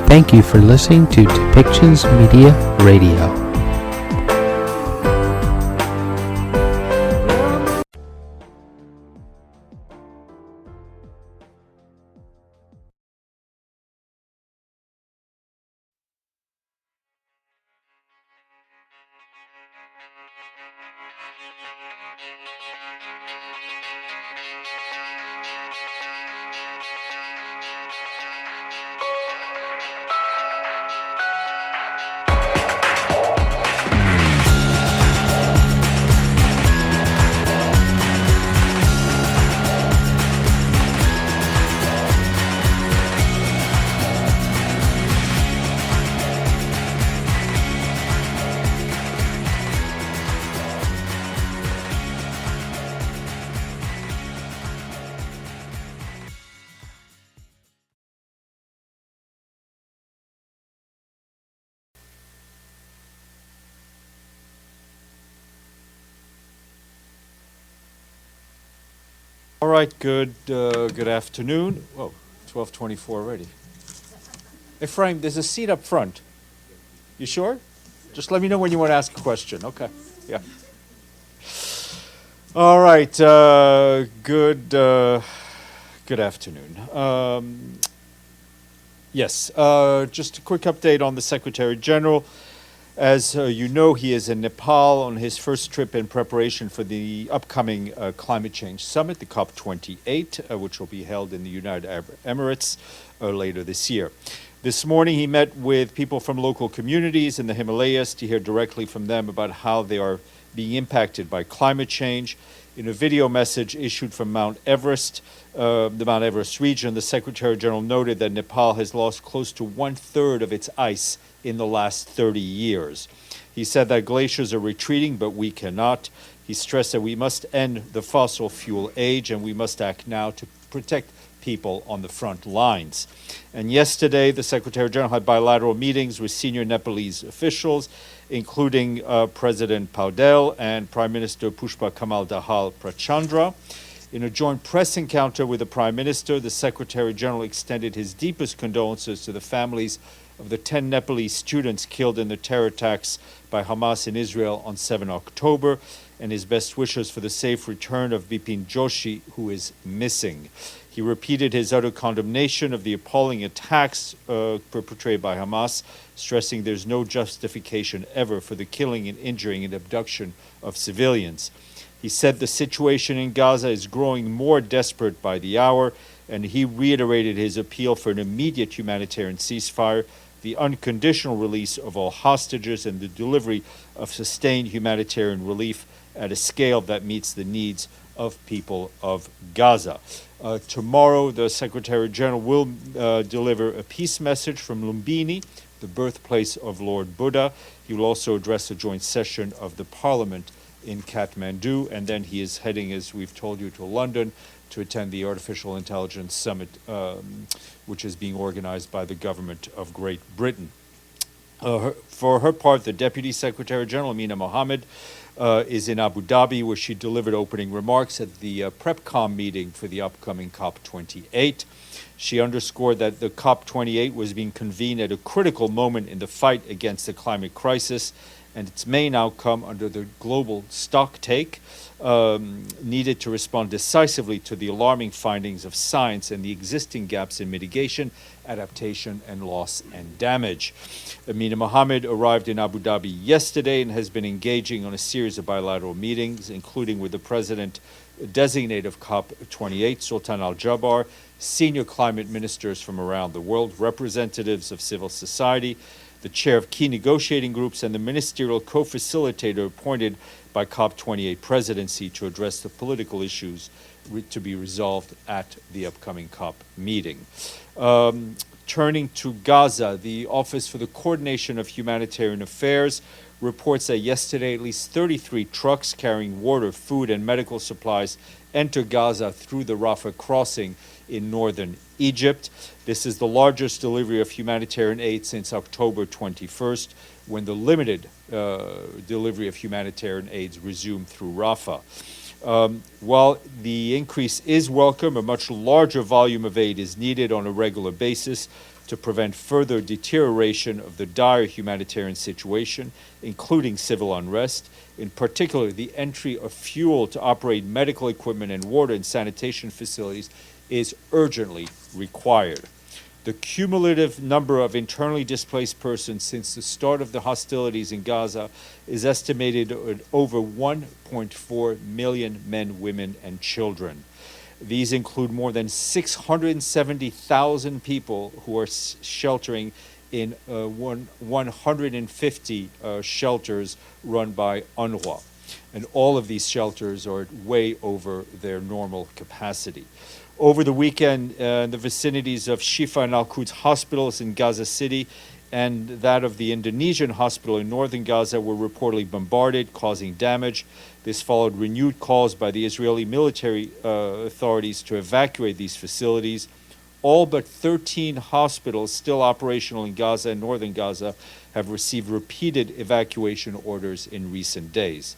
Thank you for listening to Depictions Media Radio. All right, good afternoon. Whoa, 12:24 already. Ephraim, there's a seat up front. You sure? Just let me know when you want to ask a question. Okay, yeah. All right, good afternoon. Yes, just a quick update on the Secretary General. As you know, he is in Nepal on his first trip in preparation for the upcoming climate change summit, the COP28, which will be held in the United Arab Emirates later this year. This morning, he met with people from local communities in the Himalayas to hear directly from them about how they are being impacted by climate change. In a video message issued from Mount Everest, the Mount Everest region, the Secretary General noted that Nepal has lost close to 1/3 of its ice in the last 30 years. He said that glaciers are retreating, but we cannot. He stressed that we must end the fossil fuel age and we must act now to protect people on the front lines. And yesterday, the Secretary General had bilateral meetings with senior Nepalese officials, including President Paudel and Prime Minister Pushpa Kamal Dahal Prachandra. In a joint press encounter with the Prime Minister, the Secretary General extended his deepest condolences to the families of the 10 Nepalese students killed in the terror attacks by Hamas in Israel on 7 October, and his best wishes for the safe return of Bipin Joshi, who is missing. He repeated his utter condemnation of the appalling attacks perpetrated by Hamas, stressing there's no justification ever for the killing and injuring and abduction of civilians. He said the situation in Gaza is growing more desperate by the hour, and he reiterated his appeal for an immediate humanitarian ceasefire, the unconditional release of all hostages, and the delivery of sustained humanitarian relief at a scale that meets the needs of people of Gaza. Tomorrow, the Secretary General will deliver a peace message from Lumbini, the birthplace of Lord Buddha. He will also address a joint session of the Parliament in Kathmandu, and then he is heading, as we've told you, to London to attend the Artificial Intelligence Summit, which is being organized by the government of Great Britain. For her part, the Deputy Secretary General, Amina Mohammed, is in Abu Dhabi, where she delivered opening remarks at the PrepCom meeting for the upcoming COP28. She underscored that the COP28 was being convened at a critical moment in the fight against the climate crisis, and its main outcome under the global stocktake needed to respond decisively to the alarming findings of science and the existing gaps in mitigation, adaptation, and loss and damage. Amina Mohammed arrived in Abu Dhabi yesterday and has been engaging on a series of bilateral meetings, including with the president-designate of COP28, Sultan Al-Jaber, senior climate ministers from around the world, representatives of civil society, the chair of key negotiating groups, and the ministerial co-facilitator appointed by COP28 presidency to address the political issues to be resolved at the upcoming COP meeting. Turning to Gaza, the Office for the Coordination of Humanitarian Affairs reports that yesterday at least 33 trucks carrying water, food, and medical supplies entered Gaza through the Rafah crossing in northern Egypt. This is the largest delivery of humanitarian aid since October 21st, when the limited delivery of humanitarian aids resumed through Rafah. While the increase is welcome, a much larger volume of aid is needed on a regular basis to prevent further deterioration of the dire humanitarian situation, including civil unrest. In particular, the entry of fuel to operate medical equipment and water and sanitation facilities is urgently required. The cumulative number of internally displaced persons since the start of the hostilities in Gaza is estimated at over 1.4 million men, women, and children. These include more than 670,000 people who are sheltering in 150 shelters run by UNRWA. And all of these shelters are way over their normal capacity. Over the weekend, in the vicinities of Shifa and Al-Quds hospitals in Gaza City and that of the Indonesian hospital in northern Gaza were reportedly bombarded, causing damage. This followed renewed calls by the Israeli military authorities to evacuate these facilities. All but 13 hospitals still operational in Gaza and northern Gaza have received repeated evacuation orders in recent days.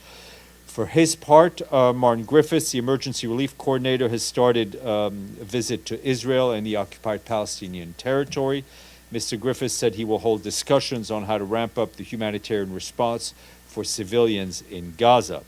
For his part, Martin Griffiths, the emergency relief coordinator, has started a visit to Israel and the occupied Palestinian territory. Mr. Griffiths said he will hold discussions on how to ramp up the humanitarian response for civilians in Gaza.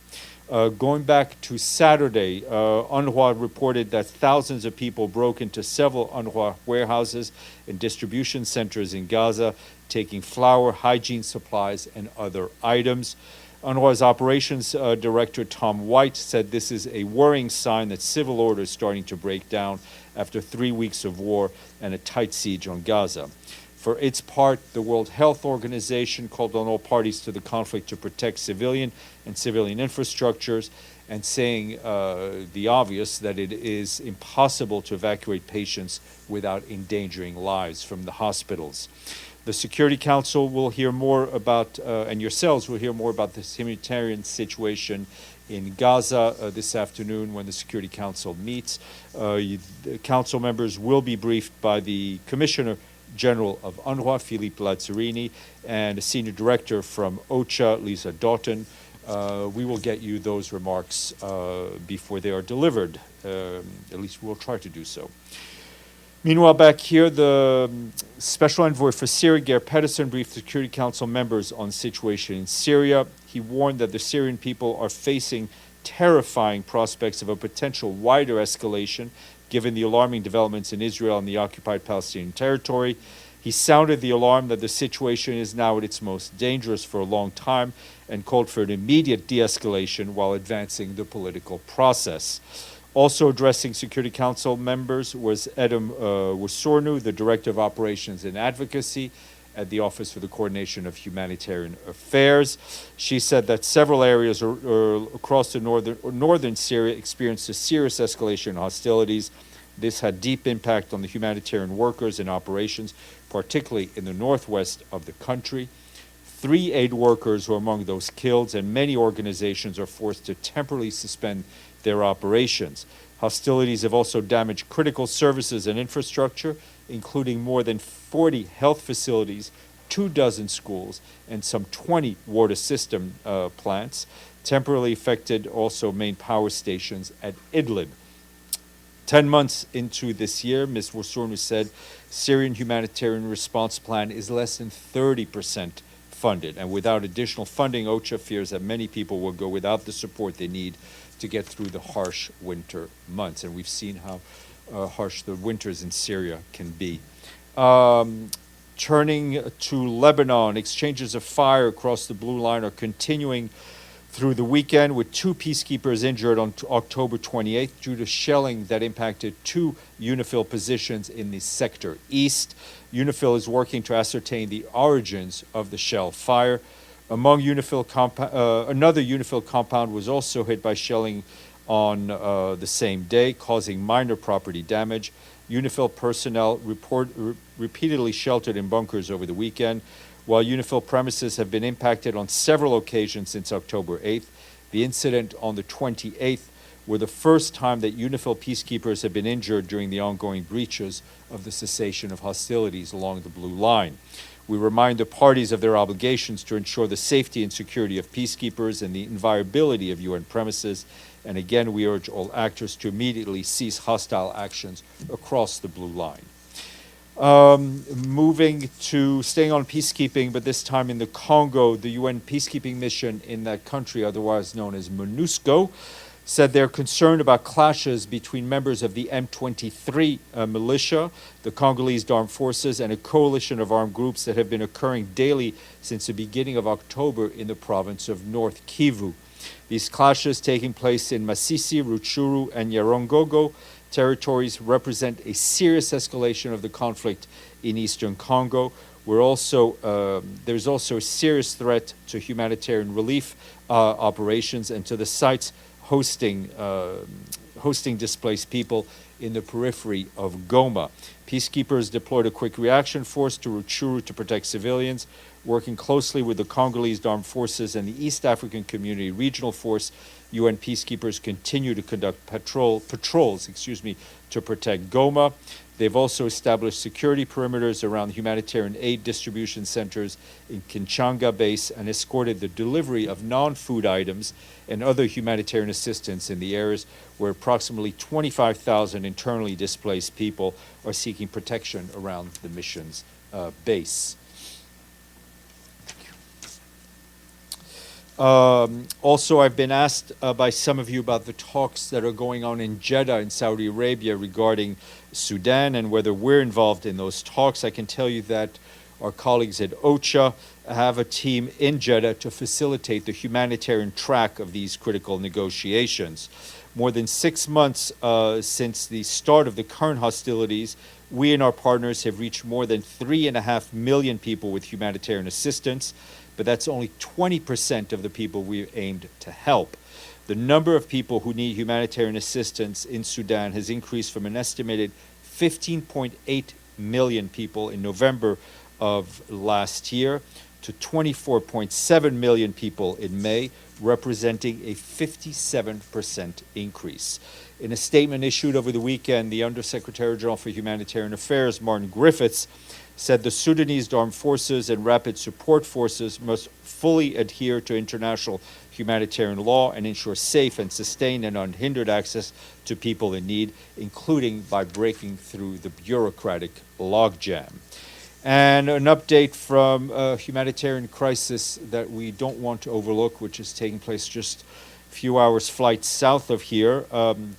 Going back to Saturday, UNRWA reported that thousands of people broke into several UNRWA warehouses and distribution centers in Gaza, taking flour, hygiene supplies, and other items. UNRWA's operations director, Tom White, said this is a worrying sign that civil order is starting to break down after 3 weeks of war and a tight siege on Gaza. For its part, the World Health Organization called on all parties to the conflict to protect civilian and civilian infrastructures, and saying the obvious, that it is impossible to evacuate patients without endangering lives from the hospitals. The Security Council will hear more about, and yourselves will hear more about this humanitarian situation in Gaza this afternoon when the Security Council meets. The council members will be briefed by the Commissioner General of UNRWA, Philippe Lazzarini, and a Senior Director from OCHA, Lisa Doughton. We will get you those remarks before they are delivered. At least we'll try to do so. Meanwhile, back here, the Special Envoy for Syria, Geir Pedersen, briefed Security Council members on the situation in Syria. He warned that the Syrian people are facing terrifying prospects of a potential wider escalation, given the alarming developments in Israel and the occupied Palestinian territory. He sounded the alarm that the situation is now at its most dangerous for a long time and called for an immediate de-escalation while advancing the political process. Also addressing Security Council members was Edom Wosornu, the Director of Operations and Advocacy at the Office for the Coordination of Humanitarian Affairs. She said that several areas across the northern Syria experienced a serious escalation in hostilities. This had deep impact on the humanitarian workers and operations, particularly in the northwest of the country. 3 aid workers were among those killed, and many organizations are forced to temporarily suspend their operations. Hostilities have also damaged critical services and infrastructure, including more than 40 health facilities, 24 schools, and some 20 water system plants. Temporarily affected also main power stations at Idlib. 10 months into this year, Ms. Wosornu said Syrian humanitarian response plan is less than 30% funded, and without additional funding, OCHA fears that many people will go without the support they need to get through the harsh winter months. And we've seen how harsh the winters in Syria can be. Turning to Lebanon, exchanges of fire across the Blue Line are continuing through the weekend, with 2 peacekeepers injured on October 28th due to shelling that impacted 2 UNIFIL positions in the sector east. UNIFIL is working to ascertain the origins of the shell fire. Among another UNIFIL compound was also hit by shelling on the same day, causing minor property damage. UNIFIL personnel repeatedly sheltered in bunkers over the weekend. While UNIFIL premises have been impacted on several occasions since October 8th, the incident on the 28th were the first time that UNIFIL peacekeepers have been injured during the ongoing breaches of the cessation of hostilities along the Blue Line. We remind the parties of their obligations to ensure the safety and security of peacekeepers and the inviolability of UN premises. And again, we urge all actors to immediately cease hostile actions across the blue line. Moving to staying on peacekeeping, but this time in the Congo, the UN peacekeeping mission in that country, otherwise known as MONUSCO, said they're concerned about clashes between members of the M23 militia, the Congolese armed forces, and a coalition of armed groups that have been occurring daily since the beginning of October in the province of North Kivu. These clashes taking place in Masisi, Rutshuru, and Nyarongogo territories represent a serious escalation of the conflict in eastern Congo. There's also a serious threat to humanitarian relief operations and to the sites hosting displaced people in the periphery of Goma. Peacekeepers deployed a quick reaction force to Rutshuru to protect civilians, working closely with the Congolese armed forces and the East African Community Regional Force. UN peacekeepers continue to conduct patrols to protect Goma. They've also established security perimeters around humanitarian aid distribution centers in Kinshasa base and escorted the delivery of non-food items and other humanitarian assistance in the areas where approximately 25,000 internally displaced people are seeking protection around the mission's base. Also, I've been asked by some of you about the talks that are going on in Jeddah in Saudi Arabia regarding Sudan and whether we're involved in those talks. I can tell you that our colleagues at OCHA have a team in Jeddah to facilitate the humanitarian track of these critical negotiations. More than 6 months since the start of the current hostilities, we and our partners have reached more than 3.5 million people with humanitarian assistance, but that's only 20% of the people we've aimed to help. The number of people who need humanitarian assistance in Sudan has increased from an estimated 15.8 million people in November of last year to 24.7 million people in May, representing a 57% increase. In a statement issued over the weekend, the Undersecretary General for Humanitarian Affairs, Martin Griffiths, said the Sudanese armed forces and rapid support forces must fully adhere to international humanitarian law and ensure safe and sustained and unhindered access to people in need, including by breaking through the bureaucratic logjam. And an update from a humanitarian crisis that we don't want to overlook, which is taking place just a few hours flight south of here.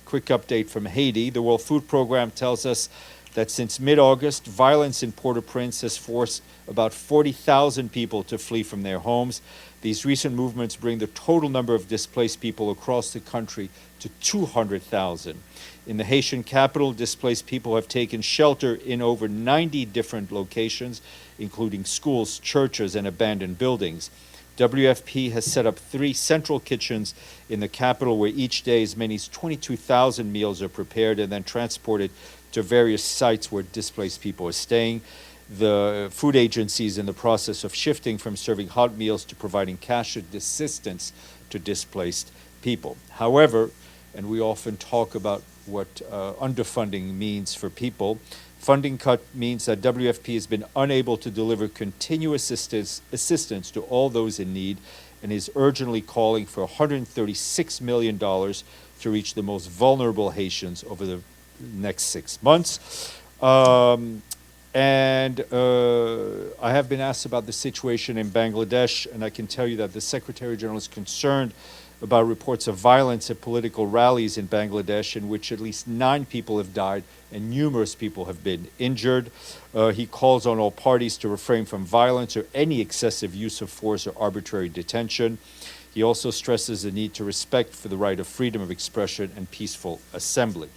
Quick update from Haiti. The World Food Program tells us that since mid-August, violence in Port-au-Prince has forced about 40,000 people to flee from their homes. These recent movements bring the total number of displaced people across the country to 200,000. In the Haitian capital, displaced people have taken shelter in over 90 different locations, including schools, churches, and abandoned buildings. WFP has set up 3 central kitchens in the capital where each day as many as 22,000 meals are prepared and then transported to various sites where displaced people are staying. The food agency is in the process of shifting from serving hot meals to providing cash assistance to displaced people. However, and we often talk about what underfunding means for people, funding cut means that WFP has been unable to deliver continuous assistance to all those in need and is urgently calling for $136 million to reach the most vulnerable Haitians over the next 6 months. I have been asked about the situation in Bangladesh, and I can tell you that the Secretary General is concerned about reports of violence at political rallies in Bangladesh in which at least 9 people have died and numerous people have been injured. He calls on all parties to refrain from violence or any excessive use of force or arbitrary detention. He also stresses the need to respect for the right of freedom of expression and peaceful assembly.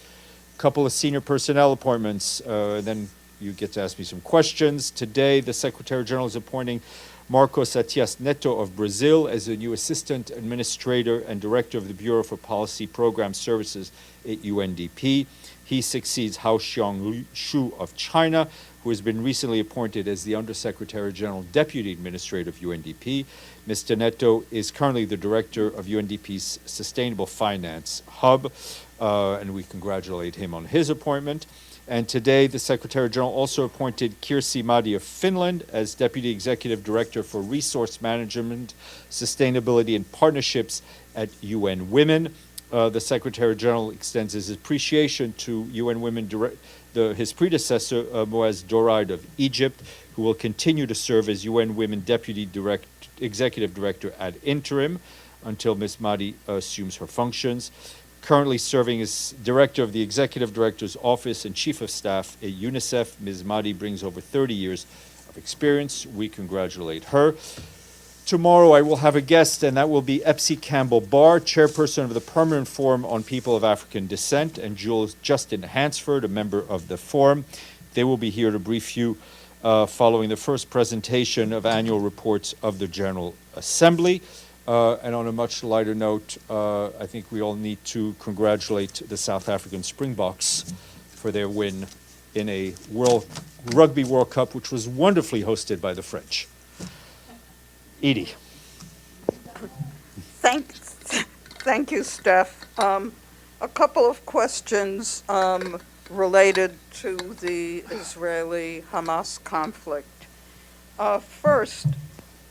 A couple of senior personnel appointments, then you get to ask me some questions. Today, the Secretary General is appointing Marcos Atias Neto of Brazil as the new Assistant Administrator and Director of the Bureau for Policy Program Services at UNDP. He succeeds Hao Xiong-Shu of China, who has been recently appointed as the Undersecretary General Deputy Administrator of UNDP. Mr. Neto is currently the Director of UNDP's Sustainable Finance Hub, and we congratulate him on his appointment. And today, the Secretary General also appointed Kirsi Madi of Finland as Deputy Executive Director for Resource Management, Sustainability, and Partnerships at UN Women. The Secretary General extends his appreciation to UN Women, his predecessor, Moaz Doraid of Egypt, who will continue to serve as UN Women Deputy Executive Director ad interim until Ms. Madi assumes her functions. Currently serving as Director of the Executive Director's Office and Chief of Staff at UNICEF, Ms. Madi brings over 30 years of experience. We congratulate her. Tomorrow I will have a guest, and that will be Epsi Campbell-Barr, Chairperson of the Permanent Forum on People of African Descent, and Jules Justin Hansford, a member of the forum. They will be here to brief you following the first presentation of annual reports of the General Assembly. And on a much lighter note, I think we all need to congratulate the South African Springboks for their win in a Rugby World Cup, which was wonderfully hosted by the French. Edie. Thank you, Steph. A couple of questions related to the Israeli-Hamas conflict. First,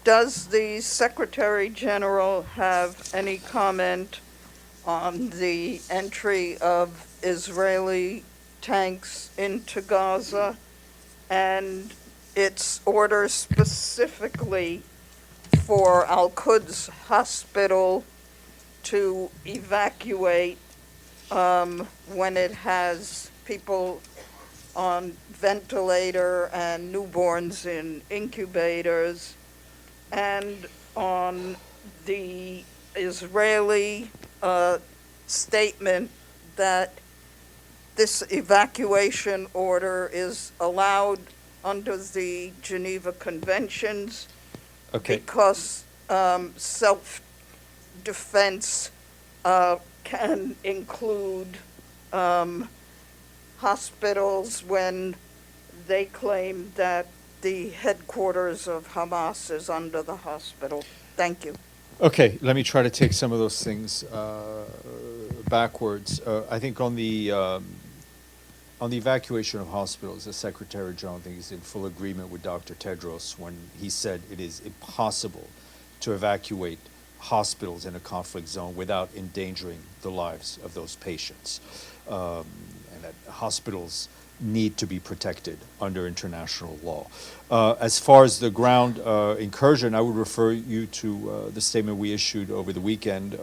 does the Secretary General have any comment on the entry of Israeli tanks into Gaza and its order specifically for Al-Quds Hospital to evacuate when it has people on ventilator and newborns in incubators, and on the Israeli statement that this evacuation order is allowed under the Geneva Conventions because self-defense can include hospitals when they claim that the headquarters of Hamas is under the hospital. Thank you. Okay, let me try to take some of those things backwards. I think on the evacuation of hospitals, the Secretary General, I think, is in full agreement with Dr. Tedros when he said it is impossible to evacuate hospitals in a conflict zone without endangering the lives of those patients, and that hospitals need to be protected under international law. As far as the ground incursion, I would refer you to the statement we issued over the weekend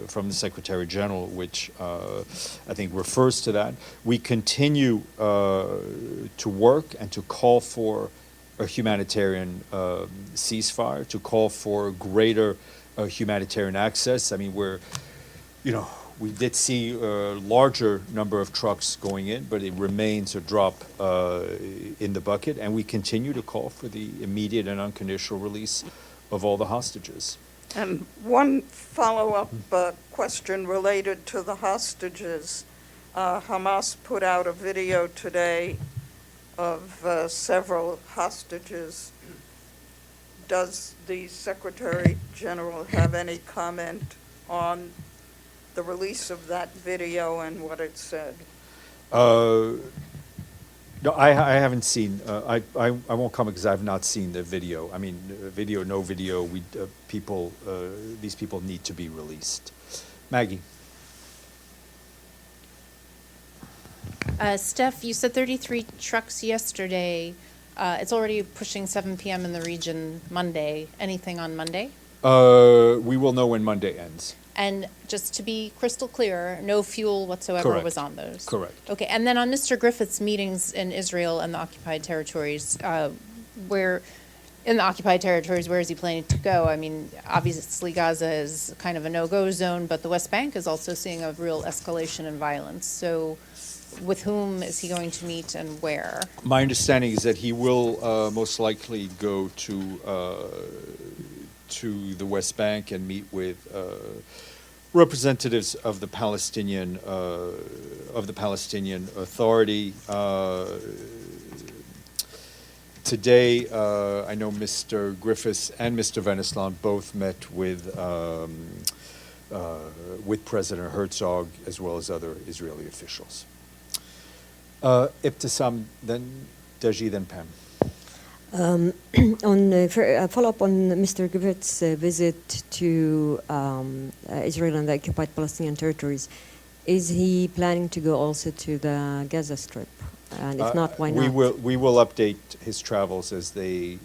from the Secretary General, which I think refers to that. We continue to work and to call for a humanitarian ceasefire, to call for greater humanitarian access. I mean, we did see a larger number of trucks going in, but it remains a drop in the bucket, and we continue to call for the immediate and unconditional release of all the hostages. And one follow-up question related to the hostages. Hamas put out a video today of several hostages. Does the Secretary General have any comment on the release of that video and what it said? No, I haven't seen. I won't comment because I have not seen the video. I mean, video, no video. These people need to be released. Maggie. Steph, you said 33 trucks yesterday. It's already pushing 7 p.m. in the region Monday. Anything on Monday? We will know when Monday ends. And just to be crystal clear, no fuel whatsoever Correct. was on those? Correct. Okay, and then on Mr. Griffith's meetings in Israel and the occupied territories, where is he planning to go? I mean, obviously Gaza is kind of a no-go zone, but the West Bank is also seeing a real escalation in violence. So with whom is he going to meet and where? My understanding is that he will most likely go to the West Bank and meet with representatives of the Palestinian Authority. Today, I know Mr. Griffiths and Mr. Venislan both met with President Herzog as well as other Israeli officials. Ibtisam, then Deji, then Pam. For a follow-up on Mr. Griffith's visit to Israel and the occupied Palestinian territories, is he planning to go also to the Gaza Strip? And if not, why not? We will update his travels as they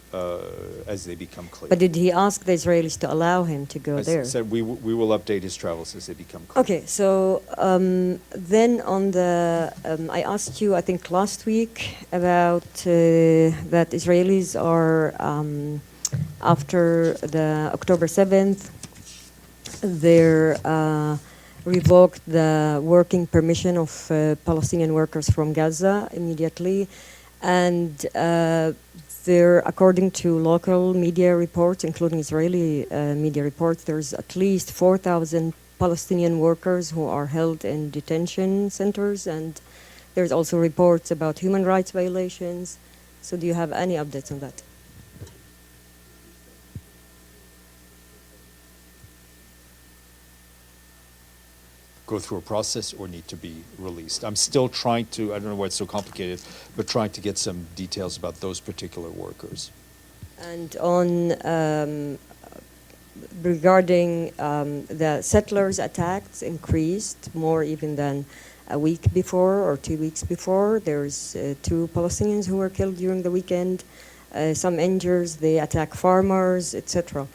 become clear. But did he ask the Israelis to allow him to go As there? I said, we will update his travels as they become clear. Okay, so then on the, I asked you, I think last week, about that Israelis are, after the October 7th, they're revoked the working permission of Palestinian workers from Gaza immediately. And there, according to local media reports, including Israeli media reports, there's at least 4,000 Palestinian workers who are held in detention centers. And there's also reports about human rights violations. So do you have any updates on that? Go through a process or need to be released. I'm still trying to, I don't know why it's so complicated, but trying to get some details about those particular workers. And on regarding the settlers' attacks increased more even than a week before or 2 weeks before. There's 2 Palestinians who were killed during the weekend, some injuries, they attack farmers, etc.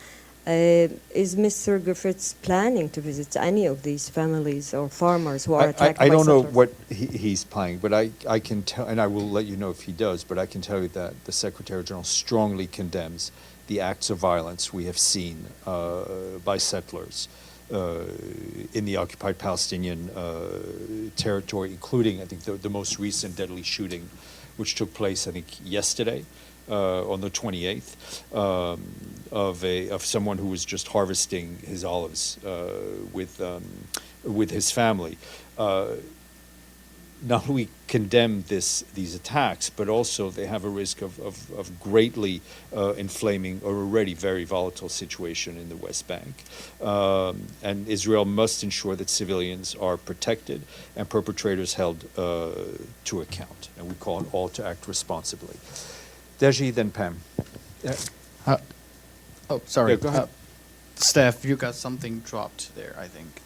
Is Mr. Griffiths planning to visit any of these families or farmers who are attacked by I don't know settlers? what he's planning, but I can tell, and I will let you know if he does, but I can tell you that the Secretary General strongly condemns the acts of violence we have seen by settlers in the occupied Palestinian territory, including, I think, the most recent deadly shooting, which took place, I think, yesterday. On the 28th, of someone who was just harvesting his olives with his family. Not only condemn these attacks, but also they have a risk of greatly inflaming an already very volatile situation in the West Bank. And Israel must ensure that civilians are protected and perpetrators held to account. And we call on all to act responsibly. Deji, then Pam. Oh, sorry. Yeah, go ahead. Steph, you got something dropped there, I think.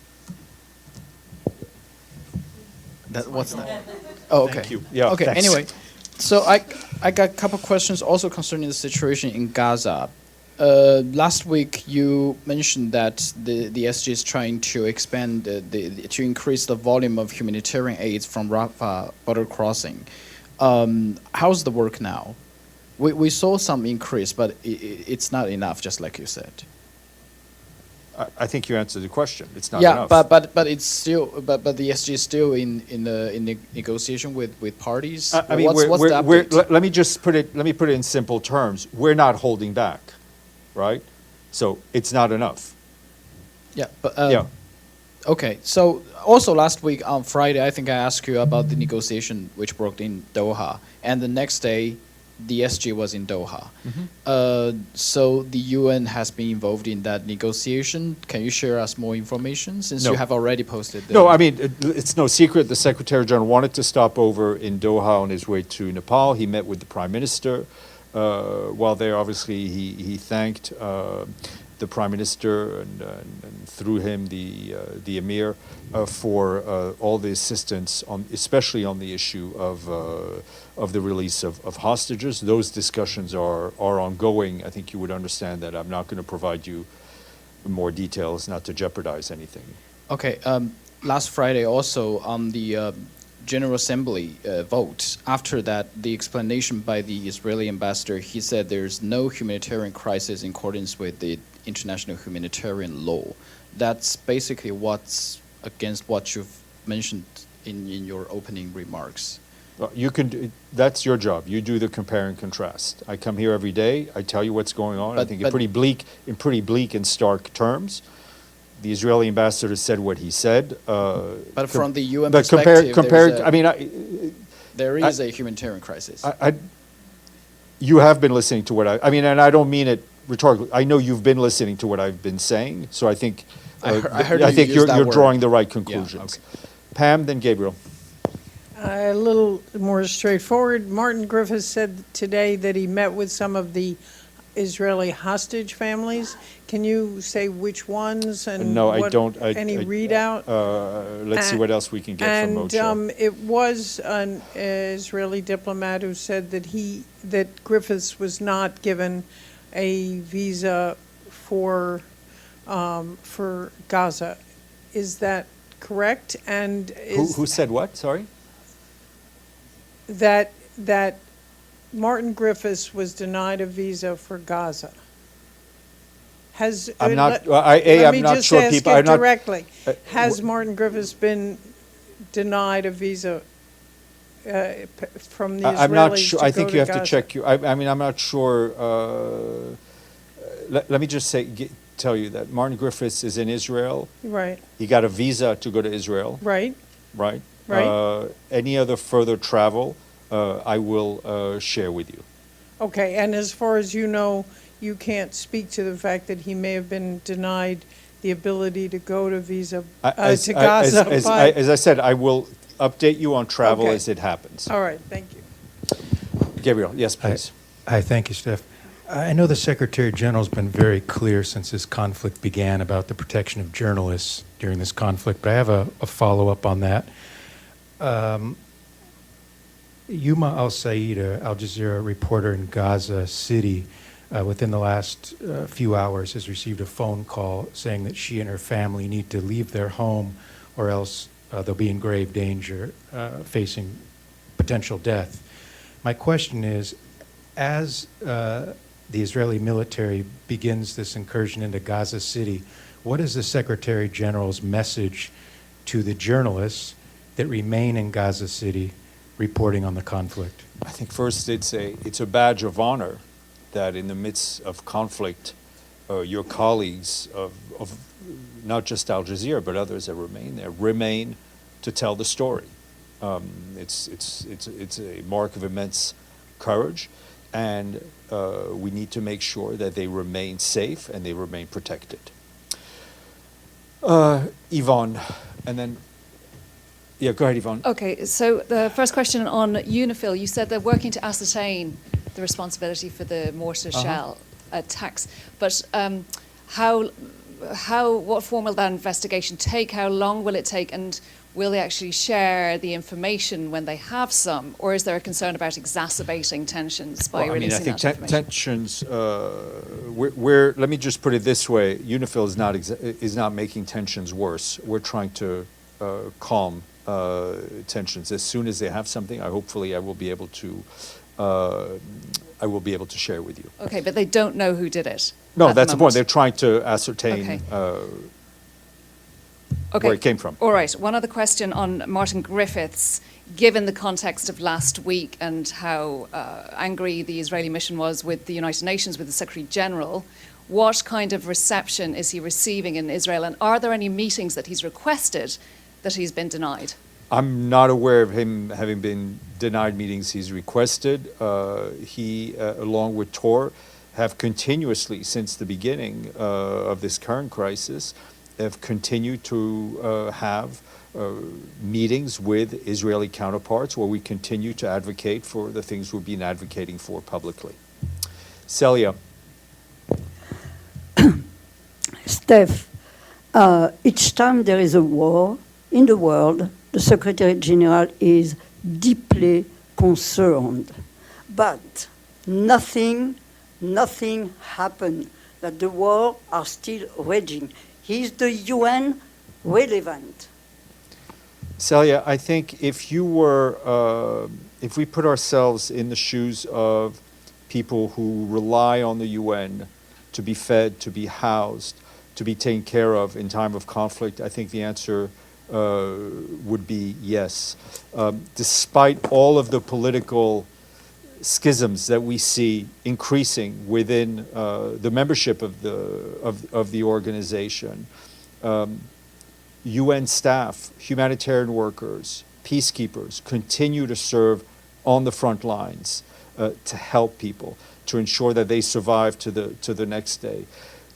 What's that? Oh, okay. Thank you. Yeah, okay, thanks. anyway. So I got a couple questions also concerning the situation in Gaza. Last week you mentioned that the SG is trying to expand, to increase the volume of humanitarian aid from Rafah border crossing. How's the work now? We saw some increase, but it's not enough, just like you said. I think you answered the question. It's not Yeah, enough. but it's still but the SG is still in the negotiation with parties. I mean, what's the update? let me just put it in simple terms. We're not holding back, right? So it's not enough. Yeah, but Yeah. Okay, so also last week on Friday, I think I asked you about the negotiation which broke in Doha, and the next day, the SG was in Doha. So the UN has been involved in that negotiation. Can you share us more information since No. you have already posted? No, I mean, it's no secret the Secretary General wanted to stop over in Doha on his way to Nepal. He met with the Prime Minister. While there, obviously, he thanked the Prime Minister and through him the Emir for all the assistance, especially on the issue of the release of hostages. Those discussions are ongoing. I think you would understand that I'm not going to provide you more details, not to jeopardize anything. Okay, last Friday also on the General Assembly vote, after that, the explanation by the Israeli ambassador, he said there's no humanitarian crisis in accordance with the international humanitarian law. That's basically what's against what you've mentioned in your opening remarks. Well, you can. That's your job. You do the compare and contrast. I come here every day. I tell you what's going on. I think in pretty bleak and stark terms. The Israeli ambassador said what he said. But from the UN but perspective, there is a humanitarian crisis. You have been listening to what I mean, and I don't mean it rhetorically. I know you've been listening to what I've been saying. So I think I heard I you think use that you're word. drawing the right conclusions. Yeah, okay. Pam, then Gabriel. A little more straightforward. Martin Griffiths said today that he met with some of the Israeli hostage families. Can you say which ones and No, I what- don't. any readout? Let's see what else we can get from Moshe. And it was an Israeli diplomat who said that Griffiths was not given a visa for Gaza. Is that correct? And Who said what? Sorry? that Martin Griffiths was denied a visa for Gaza? I'm not. Let I'm me not just sure. ask People. it I'm not. directly. Has Martin Griffiths been denied a visa from the Israelis I'm not sure. to I think go you have Gaza? to check. I mean, I'm not sure. Let me just tell you that Martin Griffiths is in Israel. Right, He got a visa to go to Israel. right. Right. Right. Any other further travel, I will share with you. Okay, and as far as you know, you can't speak to the fact that he may have been denied the ability to go to to Gaza. As I said, I will update you on travel Okay. as it happens. All right, thank you. Gabriel, yes, please. Hi, thank you, Steph. I know the Secretary General's been very clear since this conflict began about the protection of journalists during this conflict, but I have a follow-up on that. Yuma al-Said, a Al Jazeera reporter in Gaza City, within the last few hours has received a phone call saying that she and her family need to leave their home or else they'll be in grave danger, facing potential death. My question is, as the Israeli military begins this incursion into Gaza City, what is the Secretary General's message to the journalists that remain in Gaza City reporting on the conflict? I think first it's a badge of honor that in the midst of conflict, your colleagues of not just Al Jazeera but others that remain to tell the story. It's a mark of immense courage, and we need to make sure that they remain safe and they remain protected. Yvonne, and then. Yeah, go ahead, Yvonne. Okay, so the first question on UNIFIL, you said they're working to ascertain the responsibility for the mortar shell attacks, but what form will that investigation take? How long will it take? And will they actually share the information when they have some? Or is there a concern about exacerbating tensions by releasing that information? Tensions, let me just put it this way, UNIFIL is not making tensions worse. We're trying to calm tensions. As soon as they have something, I will be able to share with you. Okay, but they don't know who did it. No, at that's the point. moment. They're trying to ascertain Okay. where it came from. All right. One other question on Martin Griffiths. Given the context of last week and how angry the Israeli mission was with the United Nations, with the Secretary General, what kind of reception is he receiving in Israel? And are there any meetings that he's requested that he's been denied? I'm not aware of him having been denied meetings he's requested. He, along with Tor, have continuously, since the beginning of this current crisis, have continued to have meetings with Israeli counterparts where we continue to advocate for the things we've been advocating for publicly. Celia. Steph, each time there is a war in the world, the Secretary General is deeply concerned. But nothing happened, that the war are still raging. Is the UN relevant? Celia, I think if we put ourselves in the shoes of people who rely on the UN to be fed, to be housed, to be taken care of in time of conflict, I think the answer would be yes. Despite all of the political schisms that we see increasing within the membership of the organization, UN staff, humanitarian workers, peacekeepers continue to serve on the front lines to help people, to ensure that they survive to the next day.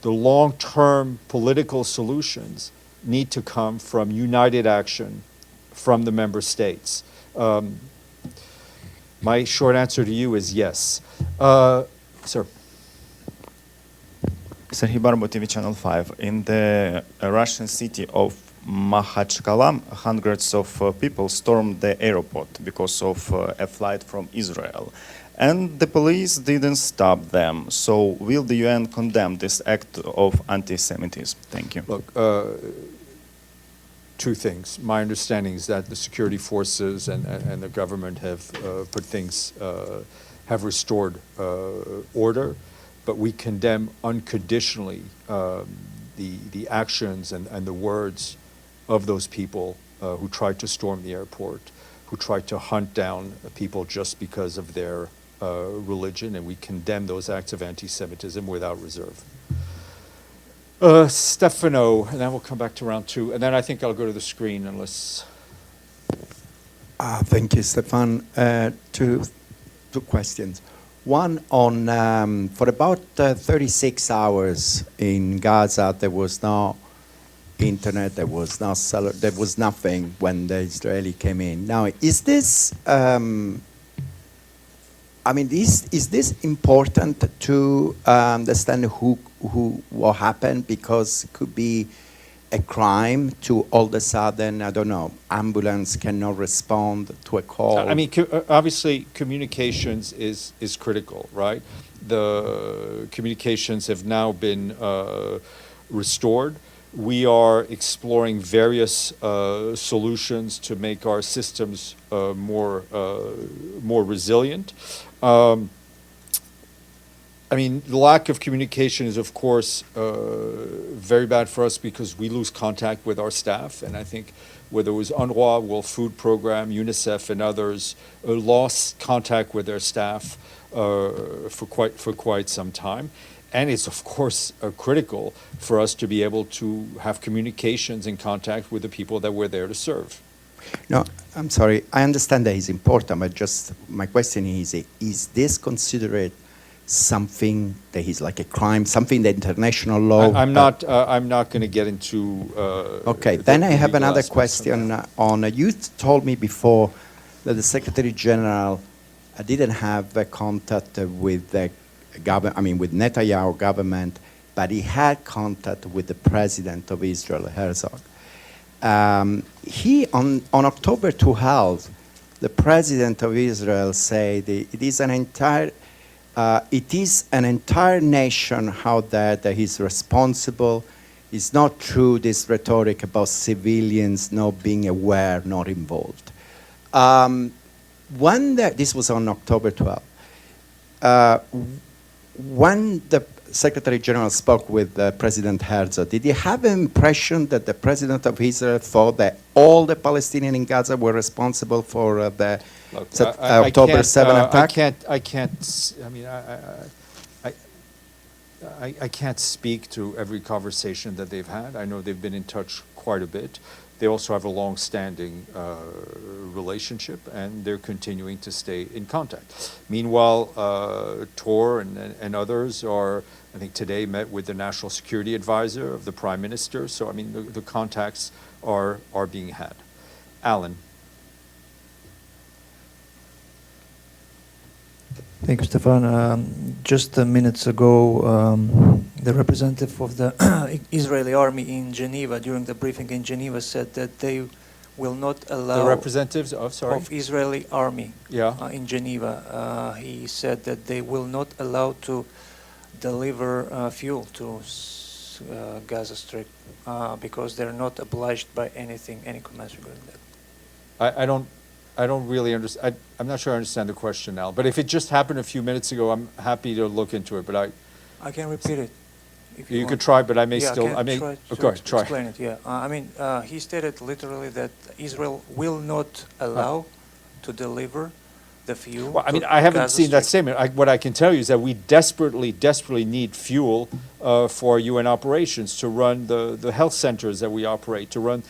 The long-term political solutions need to come from united action from the member states. My short answer to you is yes. Sir. Serhiy Barbo, TV Channel 5. In the Russian city of Makhachkala, hundreds of people stormed the airport because of a flight from Israel. And the police didn't stop them. So will the UN condemn this act of anti-Semitism? Thank you. Look, two things. My understanding is that the security forces and the government have put things, have restored order, but we condemn unconditionally the actions and the words of those people who tried to storm the airport, who tried to hunt down people just because of their religion, and we condemn those acts of anti-Semitism without reserve. Stefano, and then we'll come back to round two, and then I think I'll go to the screen unless... Thank you, Stefan. Two questions. One on, for about 36 hours in Gaza, there was no internet, there was no there was nothing when the Israeli came in. Now, is this, I mean, is this important to understand what happened? Because it could be a crime to all of a sudden, I don't know, ambulance cannot respond to a call. I mean, obviously, communications is critical, right? The communications have now been restored. We are exploring various solutions to make our systems more resilient. I mean, the lack of communication is, of course, very bad for us because we lose contact with our staff. And I think whether it was UNRWA, World Food Program, UNICEF, and others, lost contact with their staff for quite some time. And it's, of course, critical for us to be able to have communications and contact with the people that we're there to serve. No, I'm sorry. I understand that it's important, but just my question is this considered something that is like a crime, something that international law? I'm not going to get into. Okay, then I have another question on. You told me before that the Secretary General didn't have contact with the government. I mean, with Netanyahu government, but he had contact with the President of Israel, Herzog. He on October 12th, the President of Israel said it is an entire nation how that he's responsible. It's not true, this rhetoric about civilians not being aware, not involved. This was on October 12th. When the Secretary General spoke with President Herzog, did you have an impression that the President of Israel thought that all the Palestinians in Gaza were responsible for the October 7 attack? I can't speak to every conversation that they've had. I know they've been in touch quite a bit. They also have a long-standing relationship, and they're continuing to stay in contact. Meanwhile, Tor and others are, I think today, met with the National Security Advisor of the Prime Minister. So, I mean, the contacts are being had. Alan. Thank you, Stefan. Just minutes ago, the representative of the Israeli army in Geneva, during the briefing in Geneva, said that they will not allow... The representatives of Israeli army in Geneva. He said that they will not allow to deliver fuel to Gaza Strip because they're not obliged by anything, any comments regarding that. I don't really understand. I'm not sure I understand the question now. But if it just happened a few minutes ago, I'm happy to look into it. But I can repeat it. If you could try, but I may still. I may try. Try. Explain it. Yeah. I mean, he stated literally that Israel will not allow to deliver the fuel. Well, I mean, I haven't seen that statement. What I can tell you is that we desperately need fuel for UN operations to run the health centers that we operate, to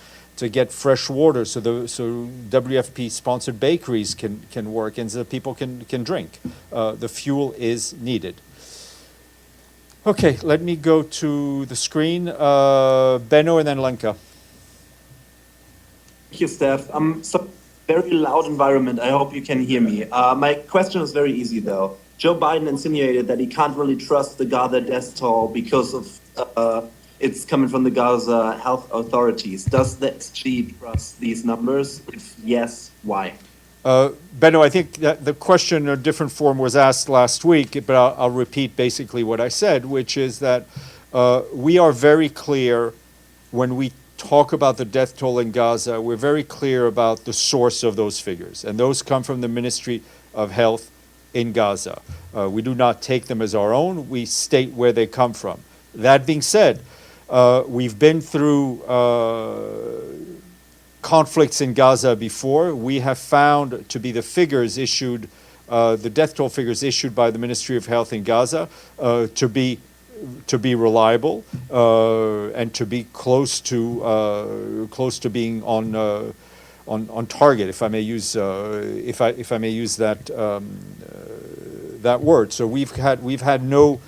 get fresh water, so WFP-sponsored bakeries can work and so people can drink. The fuel is needed. Okay, let me go to the screen. Benno and then Lenka. Thank you, Steph. Very loud environment. I hope you can hear me. My question is very easy, though. Joe Biden insinuated that he can't really trust the Gaza death toll because of it's coming from the Gaza health authorities. Does the SG trust these numbers? If yes, why? Benno, I think that the question in a different form was asked last week, but I'll repeat basically what I said, which is that we are very clear when we talk about the death toll in Gaza, we're very clear about the source of those figures, and those come from the Ministry of Health in Gaza. We do not take them as our own, we state where they come from. That being said, we've been through conflicts in Gaza before. We have found to be the figures issued, the death toll figures issued by the Ministry of Health in Gaza to be reliable and to be close to being on target, if I may use if I may use that that word. So we've had no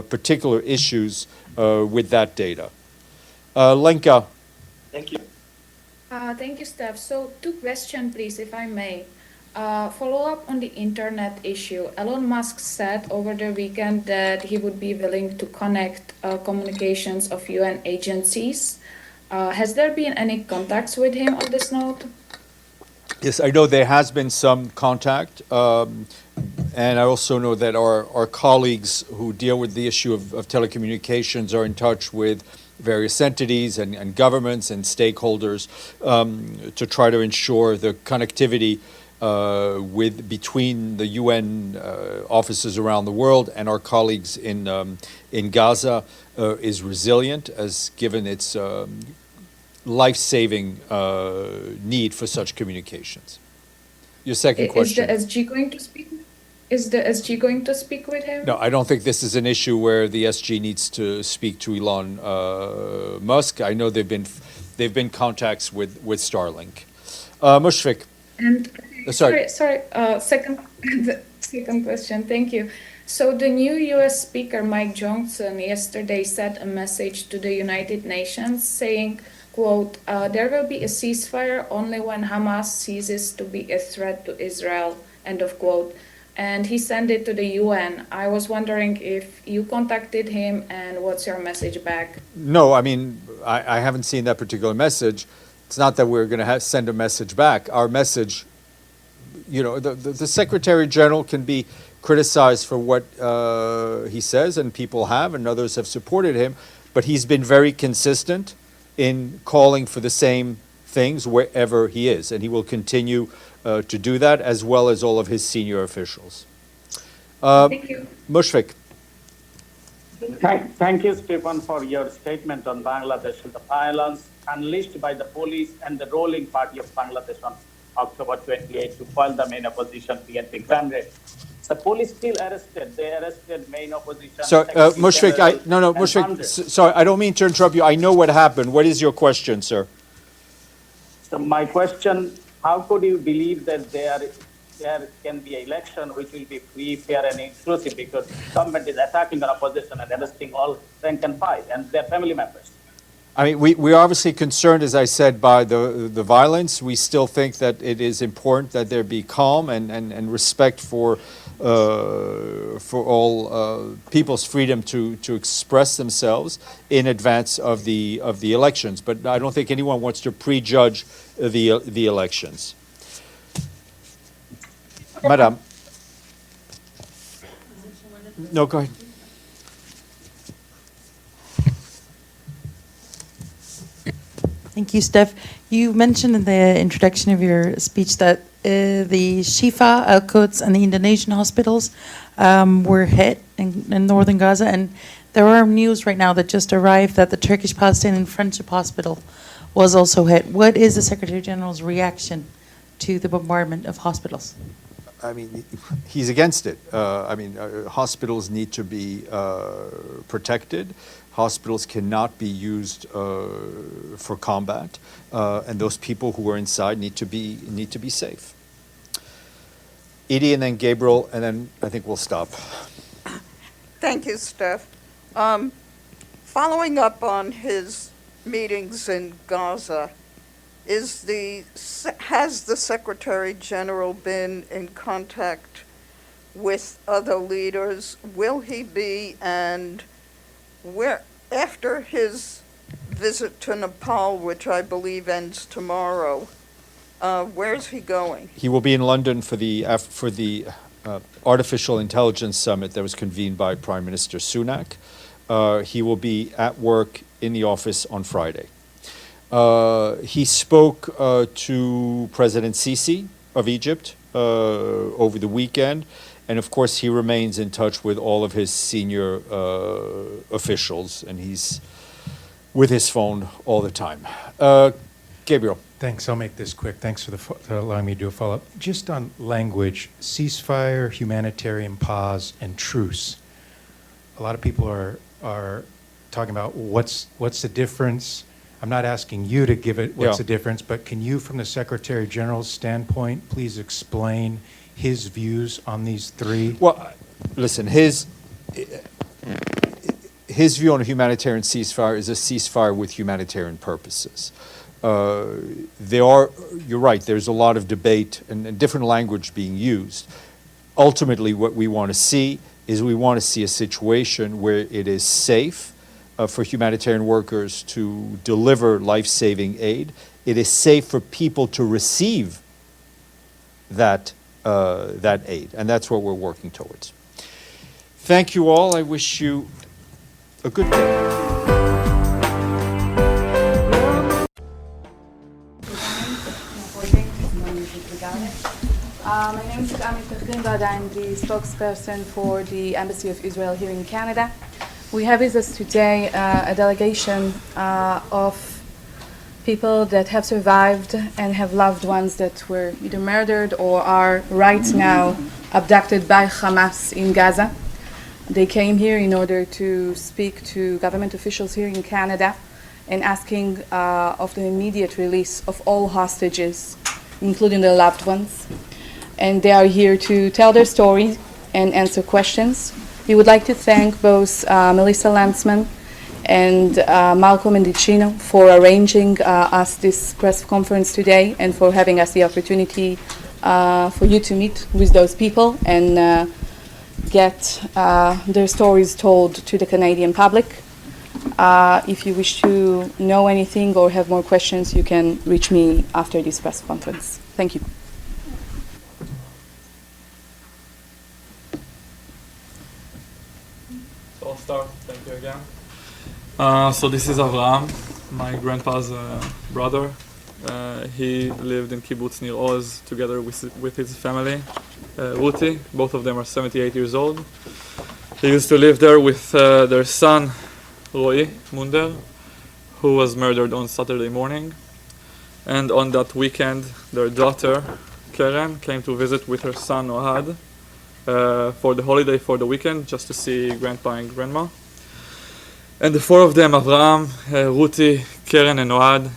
particular issues with that data. Lenka. Thank you. Thank you, Steph. So 2 questions, please, if I may. Follow up on the internet issue. Elon Musk said over the weekend that he would be willing to connect communications of UN agencies. Has there been any contacts with him on this note? Yes, I know there has been some contact, and I also know that our colleagues who deal with the issue of telecommunications are in touch with various entities and governments and stakeholders to try to ensure the connectivity between the UN offices around the world and our colleagues in Gaza is resilient, as given its life-saving need for such communications. Your second question. Is the SG going to speak? Is the SG going to speak with him? No, I don't think this is an issue where the SG needs to speak to Elon Musk. I know they've been contacts with Starlink. Mushfiq. And sorry. Second question. Thank you. So the new U.S. Speaker Mike Johnson yesterday sent a message to the United Nations saying, quote, there will be a ceasefire only when Hamas ceases to be a threat to Israel, end of quote. And he sent it to the UN. I was wondering if you contacted him and what's your message back? No, I mean, I haven't seen that particular message. It's not that we're going to send a message back. Our message, the Secretary General can be criticized for what he says, and people have, and others have supported him, but he's been very consistent in calling for the same things wherever he is, and he will continue to do that, as well as all of his senior officials. Thank you. Mushfiq. Thank you, Stephen, for your statement on Bangladesh and the violence unleashed by the police and the ruling party of Bangladesh on October 28 to foil the main opposition PNP candidate. The police still arrested. They arrested main opposition. So, Mushfiq, Mushfiq, sorry, I don't mean to interrupt you. I know what happened. What is your question, sir? So my question, how could you believe that there can be an election which will be free, fair, and inclusive, because government is attacking the opposition and arresting all rank and file and their family members? I mean, we're obviously concerned, as I said, by the violence. We still think that it is important that there be calm and respect for all people's freedom to express themselves in advance of the elections. But I don't think anyone wants to prejudge the elections. Madam. No, go ahead. Thank you, Steph. You mentioned in the introduction of your speech that the Shifa, Al-Quds, and the Indonesian hospitals were hit in northern Gaza, and there are news right now that just arrived that the Turkish Palestinian Friendship Hospital was also hit. What is the Secretary General's reaction to the bombardment of hospitals? I mean, he's against it. Hospitals need to be protected. Hospitals cannot be used for combat, and those people who are inside need to be safe. Edie, and then Gabriel, and then I think we'll stop. Thank you, Steph. Following up on his meetings in Gaza, has the Secretary General been in contact with other leaders? Will he be, and where, after his visit to Nepal, which I believe ends tomorrow, where's he going? He will be in London for the Artificial Intelligence Summit that was convened by Prime Minister Sunak. He will be at work in the office on Friday. He spoke to President Sisi of Egypt over the weekend, and of course he remains in touch with all of his senior officials, and he's with his phone all the time. Gabriel. Thanks. I'll make this quick. Thanks for allowing me to do a follow-up. Just on language, ceasefire, humanitarian pause, and truce. A lot of people are talking about what's the difference. I'm not asking you to give it what's the difference, but can you, from the Secretary General's standpoint, please explain his views on these three? Well, listen, his view on a humanitarian ceasefire is a ceasefire with humanitarian purposes. You're right, there's a lot of debate and different language being used. Ultimately, what we want to see is a situation where it is safe for humanitarian workers to deliver life-saving aid. It is safe for people to receive that aid, and that's what we're working towards. Thank you all. I wish you a good day. My name is Itay Raviv. I'm the spokesperson for the Embassy of Israel here in Canada. We have with us today a delegation of people that have survived and have loved ones that were either murdered or are right now abducted by Hamas in Gaza. They came here in order to speak to government officials here in Canada and asking of the immediate release of all hostages, including their loved ones. And they are here to tell their story and answer questions. We would like to thank both Melissa Lanzman and Malcolm Mendicino for arranging us this press conference today and for having us the opportunity for you to meet with those people and get their stories told to the Canadian public. If you wish to know anything or have more questions, you can reach me after this press conference. Thank you. So I'll start. Thank you again. So this is Avraham, my grandpa's brother. He lived in kibbutz Nir Oz together with his family, Ruti. Both of them are 78 years old. He used to live there with their son, Roy Munder, who was murdered on Saturday morning. And on that weekend, their daughter, Keren, came to visit with her son, Ohad, for the holiday for the weekend, just to see grandpa and grandma. And the four of them, Avraham, Ruti, Keren, and Ohad,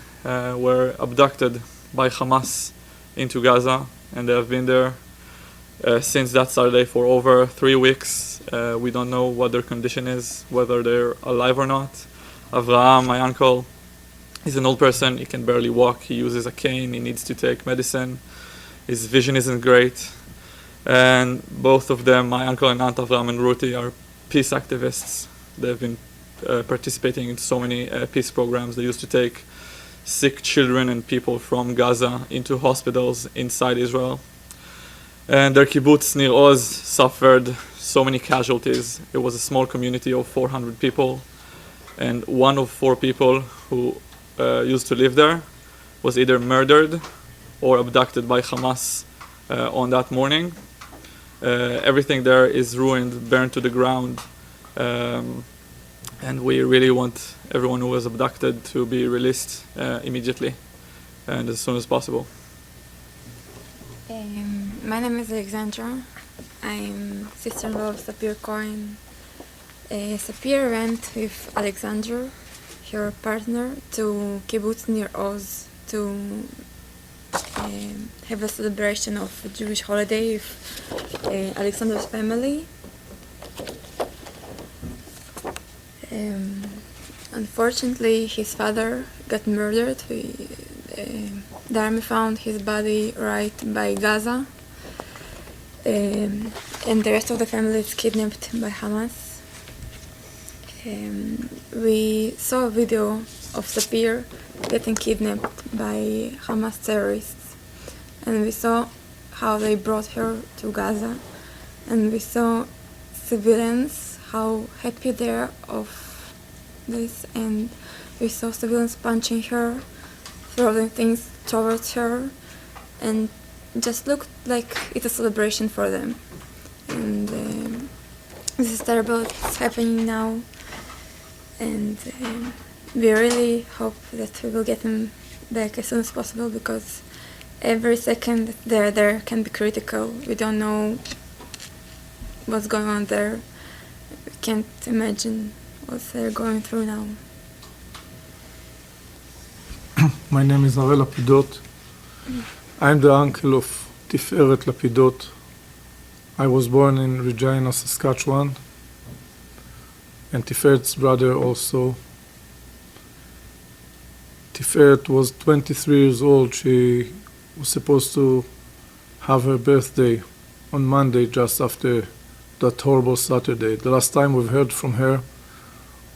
were abducted by Hamas into Gaza, and they have been there since that Saturday for over 3 weeks. We don't know what their condition is, whether they're alive or not. Avraham, my uncle, he's an old person. He can barely walk. He uses a cane. He needs to take medicine. His vision isn't great. And both of them, my uncle and Aunt Avraham and Ruti, are peace activists. They've been participating in so many peace programs. They used to take sick children and people from Gaza into hospitals inside Israel. And their kibbutz Nir Oz suffered so many casualties. It was a small community of 400 people, and one of 4 people who used to live there was either murdered or abducted by Hamas on that morning. Everything there is ruined, burned to the ground, and we really want everyone who was abducted to be released immediately and as soon as possible. My name is Alexandra. I'm sister-in-law of Sapir Cohen. Sapir went with Alexandra, her partner, to kibbutz Nir Oz to have a celebration of a Jewish holiday with Alexandra's family. Unfortunately, his father got murdered the army found his body right by Gaza, and the rest of the family is kidnapped by Hamas. We saw a video of Sapir getting kidnapped by Hamas terrorists, and we saw how they brought her to Gaza, and we saw civilians, how happy they are of this, and we saw civilians punching her, throwing things towards her, and just looked like it's a celebration for them. And this is terrible, it's happening now, and we really hope that we will get them back as soon as possible, because every second they're there can be critical. We don't know what's going on there. We can't imagine what they're going through now. My name is Harel Lapidot. I'm the uncle of Itay Lapidot. I was born in Regina, Saskatchewan, and Tiferet's brother also. Tiferet was 23 years old. She was supposed to have her birthday on Monday, just after that horrible Saturday. The last time we've heard from her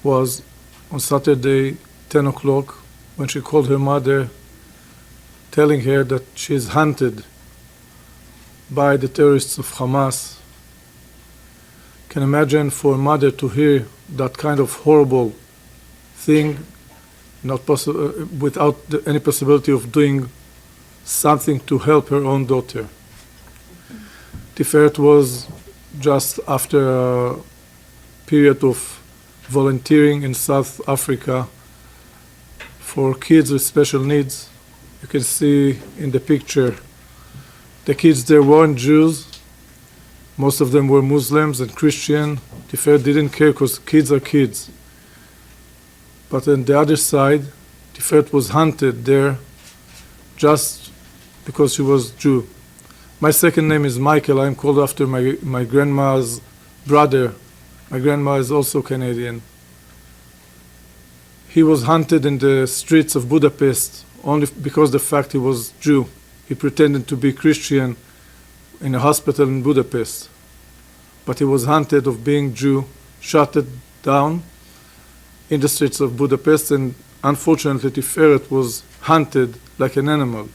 was on Saturday, 10 o'clock, when she called her mother, telling her that she is hunted by the terrorists of Hamas. Can imagine for a mother to hear that kind of horrible thing, not without any possibility of doing something to help her own daughter. Tiferet was just after a period of volunteering in South Africa for kids with special needs. You can see in the picture the kids there weren't Jews. Most of them were Muslims and Christian. Tiferet didn't care because kids are kids. But on the other side, Tiferet was hunted there just because she was Jew. My second name is Michael. I'm called after my grandma's brother. My grandma is also Canadian. He was hunted in the streets of Budapest only because the fact he was Jew. He pretended to be Christian in a hospital in Budapest. But he was hunted of being Jew, shot down in the streets of Budapest, and unfortunately Tiferet was hunted like an animal.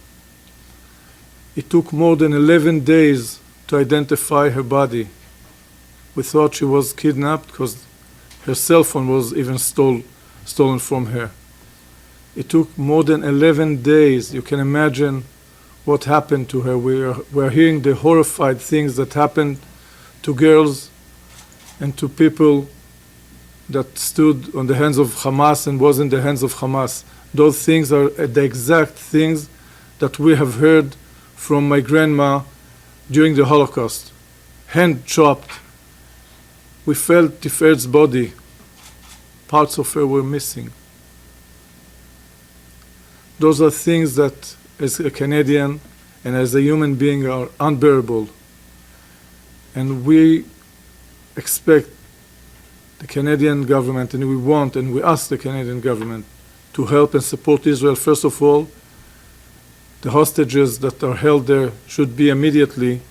It took more than 11 days to identify her body. We thought she was kidnapped because her cell phone was even stolen from her. It took more than 11 days. You can imagine what happened to her. We're hearing the horrified things that happened to girls and to people that stood on the hands of Hamas and was in the hands of Hamas. Those things are the exact things that we have heard from my grandma during the Holocaust. Hand chopped. We felt Tiferet's body. Parts of her were missing. Those are things that, as a Canadian and as a human being, are unbearable. And we expect the Canadian government, and we want and we ask the Canadian government to help and support Israel. First of all, the hostages that are held there should be immediately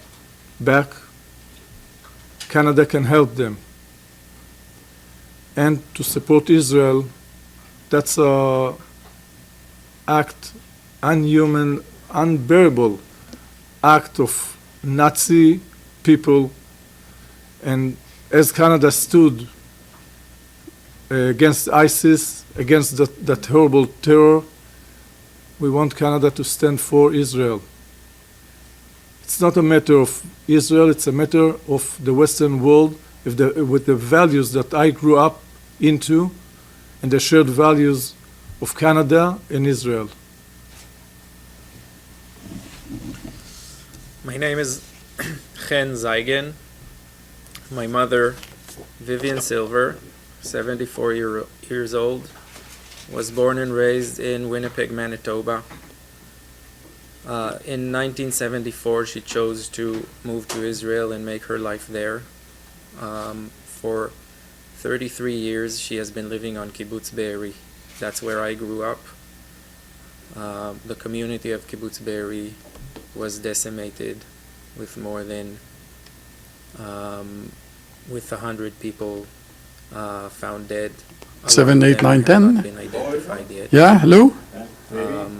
back. Canada can help them. And to support Israel, that's an act, unhuman, unbearable act of Nazi people. And as Canada stood against ISIS, against that horrible terror, we want Canada to stand for Israel. It's not a matter of Israel, it's a matter of the Western world with the values that I grew up into and the shared values of Canada and Israel. My name is Chen Zeigen. My mother, Vivian Silver, 74 years old, was born and raised in Winnipeg, Manitoba. In 1974, she chose to move to Israel and make her life there. For 33 years, she has been living on Kibbutz Be'eri. That's where I grew up. The community of Kibbutz Be'eri was decimated with more than with 100 people found dead. 7, 8, 9, 10. Been identified yet. Yeah, hello?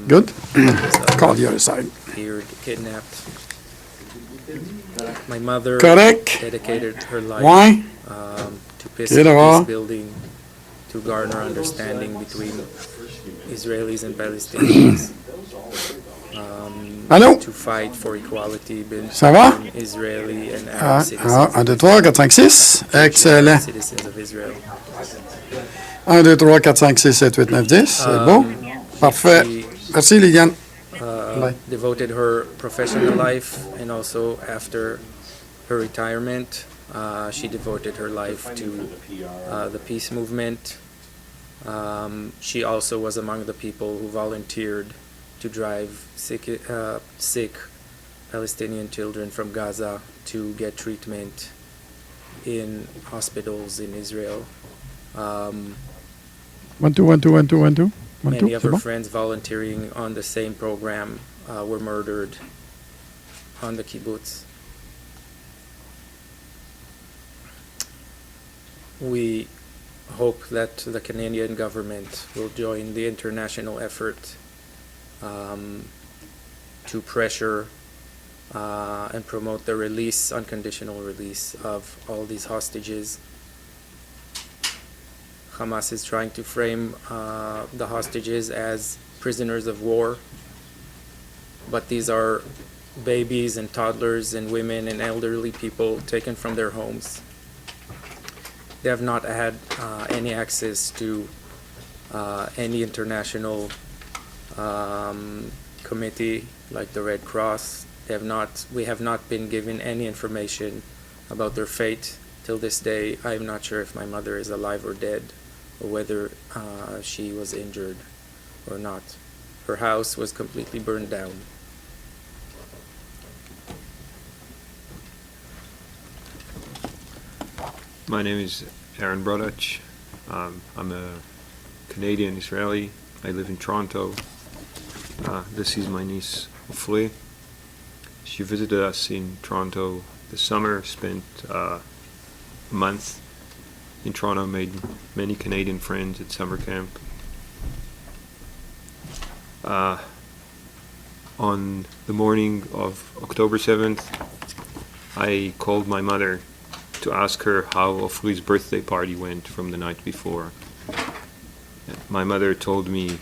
Good. Some Call the other side. Appeared kidnapped. My mother Correct. dedicated her life Why? to peace Kira. building, to garner understanding between Israelis and Palestinians, Allô? to fight for equality between Ça va? Israeli and Arab 1, citizens, 2, 3, 4, 5, 6. Excellent. citizens of Israel. 1, 2, 3, 4, 5, 6, 7, 8, 9, 10. C'est beau. Parfait. Merci, Liliane. Bye. Devoted her professional life, and also after her retirement, she devoted her life to the peace movement. She also was among the people who volunteered to drive sick Palestinian children from Gaza to get treatment in hospitals in Israel. 1, 2, 1, 2, 1, 2, 1, 2. 1, Many 2. of C'est her bon? friends volunteering on the same program were murdered on the kibbutz. We hope that the Canadian government will join the international effort to pressure and promote the release, unconditional release of all these hostages. Hamas is trying to frame the hostages as prisoners of war, but these are babies and toddlers and women and elderly people taken from their homes. They have not had any access to any international committee like the Red Cross. We have not been given any information about their fate till this day. I am not sure if my mother is alive or dead, or whether she was injured or not. Her house was completely burned down. My name is Aharon Brodutch. I'm a Canadian Israeli. I live in Toronto. This is my niece, Ofli. She visited us in Toronto this summer, spent a month in Toronto, made many Canadian friends at summer camp. On the morning of October 7th, I called my mother to ask her how Ofli's birthday party went from the night before. My mother told me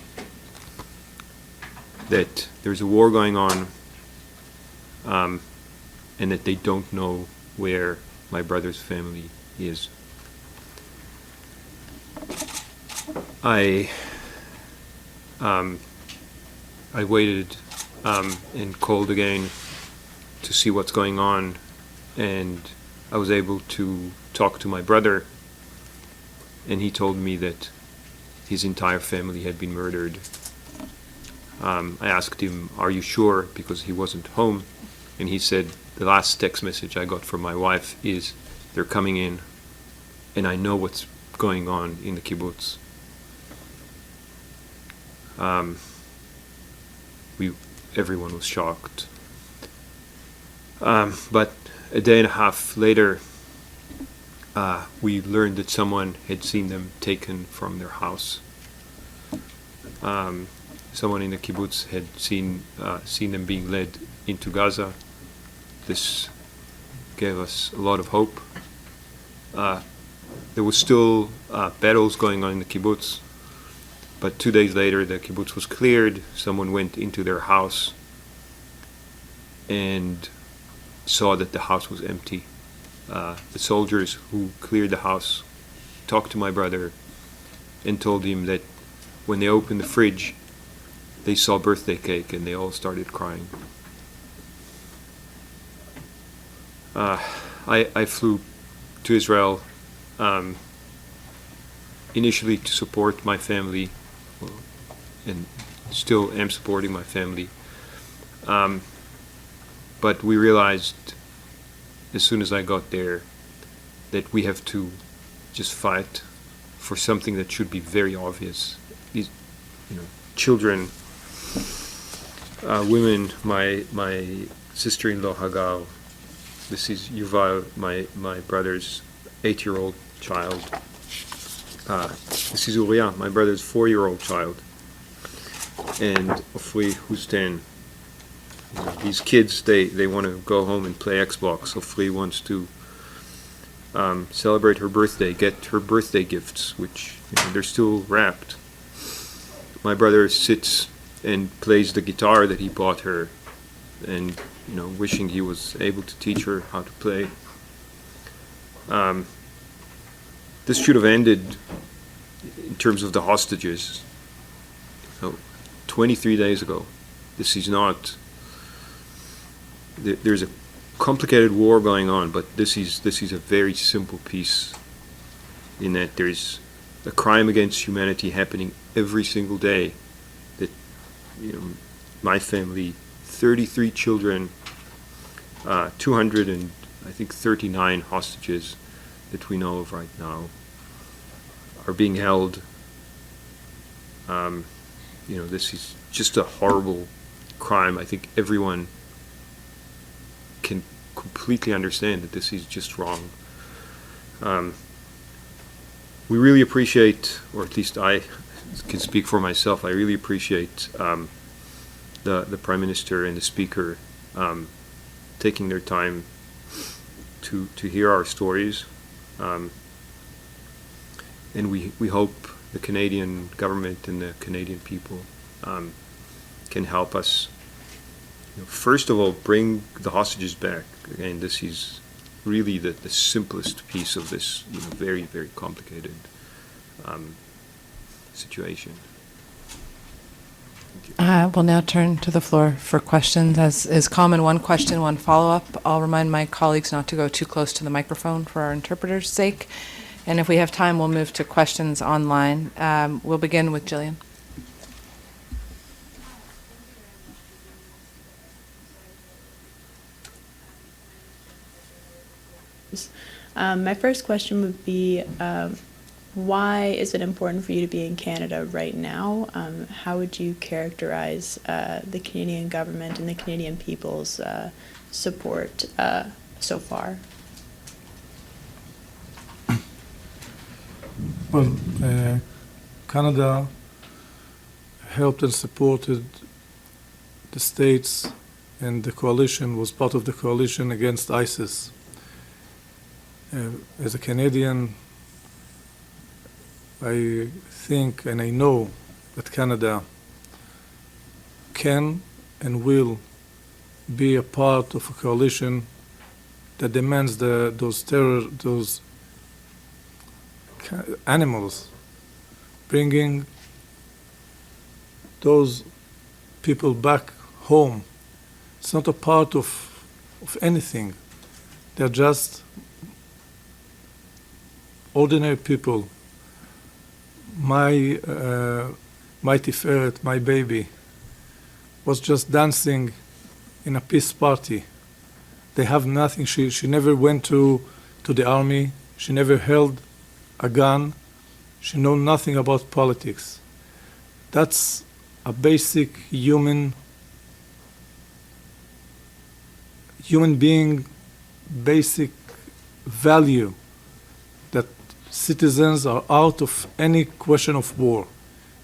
that there's a war going on, and that they don't know where my brother's family is. I waited and called again to see what's going on, and I was able to talk to my brother, and he told me that his entire family had been murdered. I asked him, "Are you sure?" because he wasn't home, and he said, "The last text message I got from my wife is, they're coming in, and I know what's going on in the kibbutz." Everyone was shocked. But a day and a half later, we learned that someone had seen them taken from their house. Someone in the kibbutz had seen them being led into Gaza. This gave us a lot of hope. There was still battles going on in the kibbutz, but 2 days later the kibbutz was cleared. Someone went into their house and saw that the house was empty. The soldiers who cleared the house talked to my brother and told him that when they opened the fridge, they saw birthday cake and they all started crying. I flew to Israel initially to support my family, and still am supporting my family. But we realized as soon as I got there that we have to just fight for something that should be very obvious. These, children women, my sister-in-law Hagal. This is Yuval, my brother's 8-year-old child. This is Uriah, my brother's 4-year-old child. And Ofri, who's 10. These kids, they want to go home and play Xbox. Ofri wants to celebrate her birthday, get her birthday gifts, which they're still wrapped. My brother sits and plays the guitar that he bought her, and wishing he was able to teach her how to play. This should have ended in terms of the hostages 23 days ago. This is not. There's a complicated war going on, but this is a very simple piece in that there's a crime against humanity happening every single day. That my family, 33 children, 239 hostages that we know of right now are being held. This is just a horrible crime. I think everyone can completely understand that this is just wrong. We really appreciate, or at least I can speak for myself, I really appreciate the Prime Minister and the Speaker taking their time to hear our stories. And we hope the Canadian government and the Canadian people can help us. First of all, bring the hostages back. Again, this is really the simplest piece of this very, very complicated situation. We'll now turn to the floor for questions. As is common, one question, one follow-up. I'll remind my colleagues not to go too close to the microphone for our interpreters' sake. And if we have time, we'll move to questions online. We'll begin with Jillian. My first question would be, why is it important for you to be in Canada right now? How would you characterize the Canadian government and the Canadian people's support so far? Well, Canada helped and supported the states, and the coalition was part of the coalition against ISIS. As a Canadian, I think and I know that Canada can and will be a part of a coalition that demands those animals, bringing those people back home. It's not a part of anything. They're just ordinary people. My Tiferet, my baby, was just dancing in a peace party. They have nothing. She never went to the army. She never held a gun. She knows nothing about politics. That's a basic human being, basic value, that citizens are out of any question of war.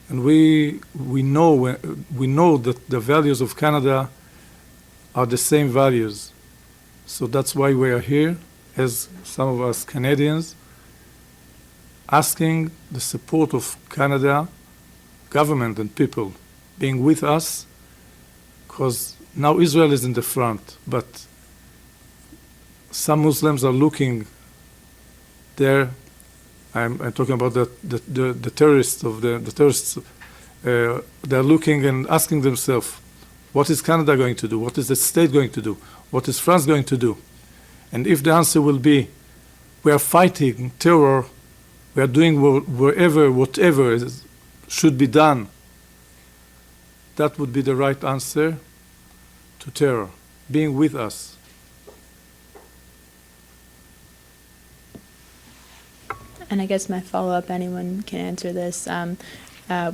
And we know that the values of Canada are the same values. So that's why we are here, as some of us Canadians, asking the support of Canada government and people being with us, because now Israel is in the front, but some Muslims are looking there. I'm talking about the terrorists of the terrorists. They're looking and asking themselves, what is Canada going to do? What is the state going to do? What is France going to do? And if the answer will be, we are fighting terror, we are doing whatever should be done, that would be the right answer to terror, being with us. And I guess my follow-up, anyone can answer this.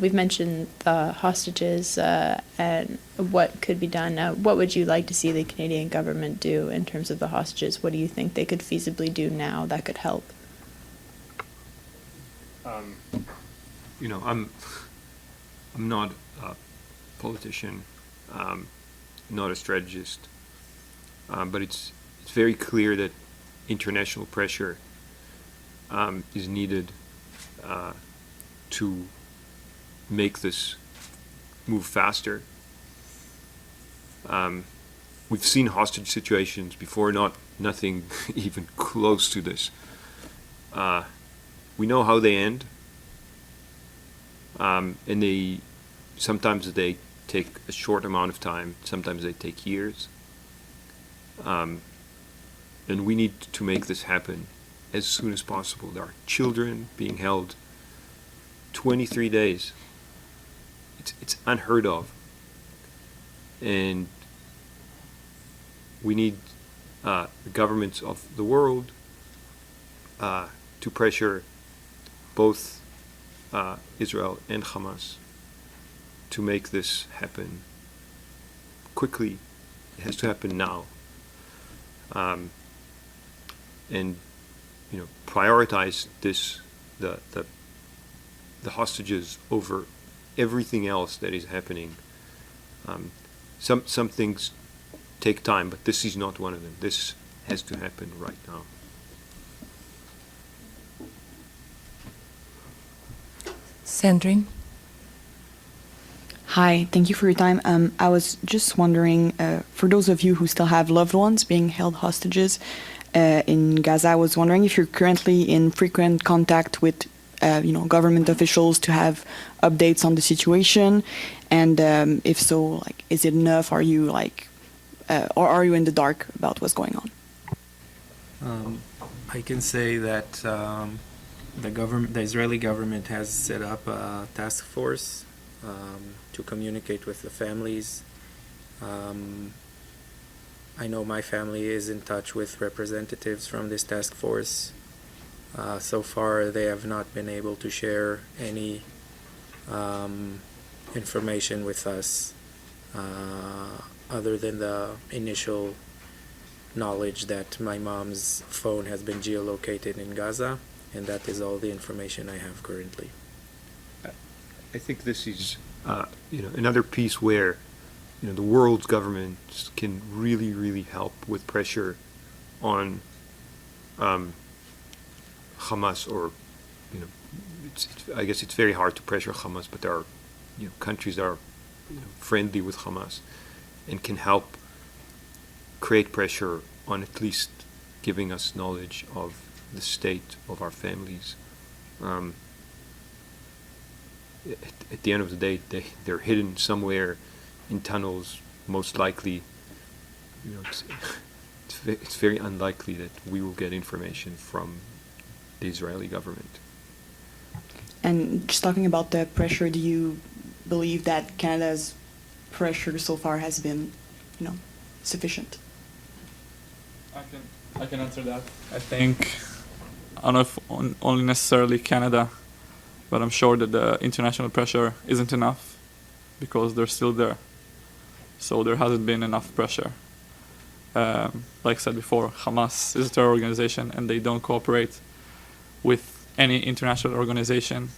we've mentioned the hostages and what could be done. What would you like to see the Canadian government do in terms of the hostages? What do you think they could feasibly do now that could help? You know, I'm not a politician, not a strategist, but it's very clear that international pressure is needed to make this move faster. We've seen hostage situations before, nothing even close to this. We know how they end, and sometimes they take a short amount of time, sometimes they take years. And we need to make this happen as soon as possible. There are children being held 23 days. It's unheard of. And we need the governments of the world to pressure both Israel and Hamas to make this happen quickly. It has to happen now. And you know, prioritize this, the hostages over everything else that is happening. Some things take time, but this is not one of them. This has to happen right now. Sandrine? Hi, thank you for your time. I was just wondering, for those of you who still have loved ones being held hostages in Gaza, I was wondering if you're currently in frequent contact with government officials to have updates on the situation, and if so, like, is it enough? Are you or are you in the dark about what's going on? I can say that the Israeli government has set up a task force to communicate with the families. I know my family is in touch with representatives from this task force. So far, they have not been able to share any information with us other than the initial knowledge that my mom's phone has been geolocated in Gaza, and that is all the information I have currently. I think this is another piece where the world's governments can really, really help with pressure on Hamas, or I guess it's very hard to pressure Hamas, but there are countries that are friendly with Hamas and can help create pressure on at least giving us knowledge of the state of our families. At the end of the day, they're hidden somewhere in tunnels, most likely. It's very unlikely that we will get information from the Israeli government. And just talking about the pressure, do you believe that Canada's pressure so far has been, sufficient? I can answer that. I think, I don't know if only necessarily Canada, but I'm sure that the international pressure isn't enough because they're still there. So there hasn't been enough pressure. Like I said before, Hamas is a terror organization and they don't cooperate with any international organization.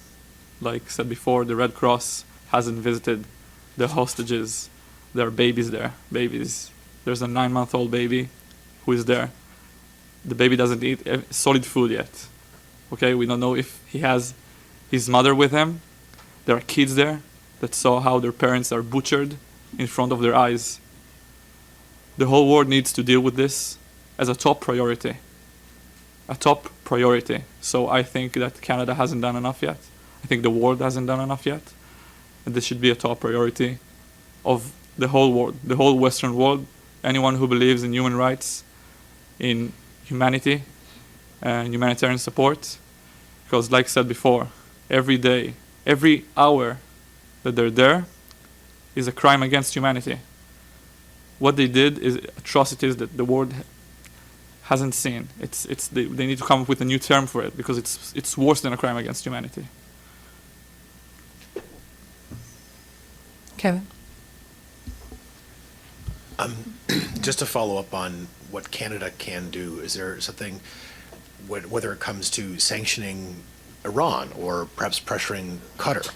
Like I said before, the Red Cross hasn't visited the hostages. There are babies there, babies. There's a 9-month-old baby who is there. The baby doesn't eat solid food yet. Okay, we don't know if he has his mother with him. There are kids there that saw how their parents are butchered in front of their eyes. The whole world needs to deal with this as a top priority. A top priority. So I think that Canada hasn't done enough yet. I think the world hasn't done enough yet. And this should be a top priority of the whole world, the whole Western world. Anyone who believes in human rights, in humanity, and humanitarian support. Because like I said before, every day, every hour that they're there is a crime against humanity. What they did is atrocities that the world hasn't seen. They need to come up with a new term for it because it's worse than a crime against humanity. Kevin? Just to follow up on what Canada can do, is there something, whether it comes to sanctioning Iran or perhaps pressuring Qatar,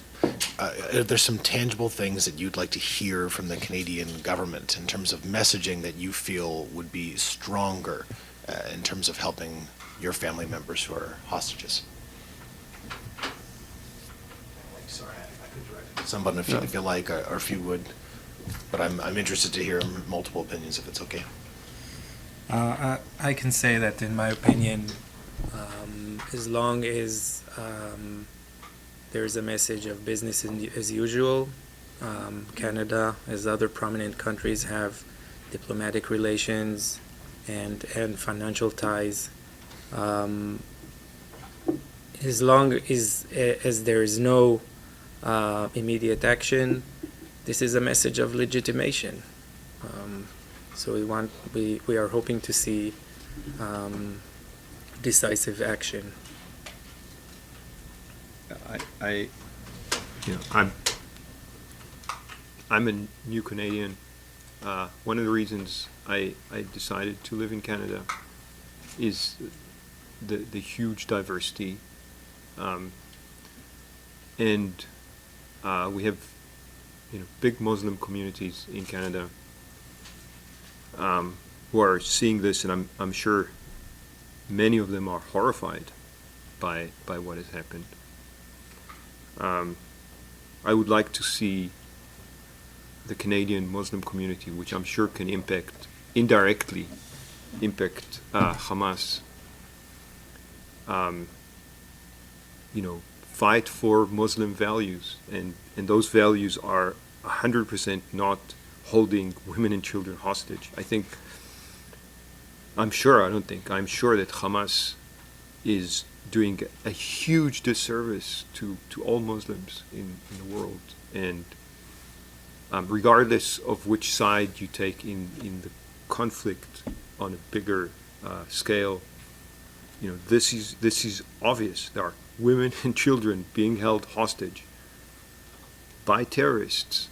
are there some tangible things that you'd like to hear from the Canadian government in terms of messaging that you feel would be stronger in terms of helping your family members who are hostages? Sorry, I could direct it to someone if you like, or if you would. But I'm interested to hear multiple opinions, if it's okay. I can say that, in my opinion, as long as there's a message of business as usual, Canada, as other prominent countries, have diplomatic relations and financial ties. As long as there is no immediate action, this is a message of legitimation. So we are hoping to see decisive action. I'm a new Canadian. One of the reasons I decided to live in Canada is the huge diversity, and we have big Muslim communities in Canada who are seeing this, and I'm sure many of them are horrified by what has happened. I would like to see the Canadian Muslim community, which I'm sure can indirectly impact Hamas, fight for Muslim values, and those values are 100% not holding women and children hostage. I'm sure that Hamas is doing a huge disservice to all Muslims in the world, and regardless of which side you take in the conflict on a bigger scale, this is obvious. There are women and children being held hostage by terrorists.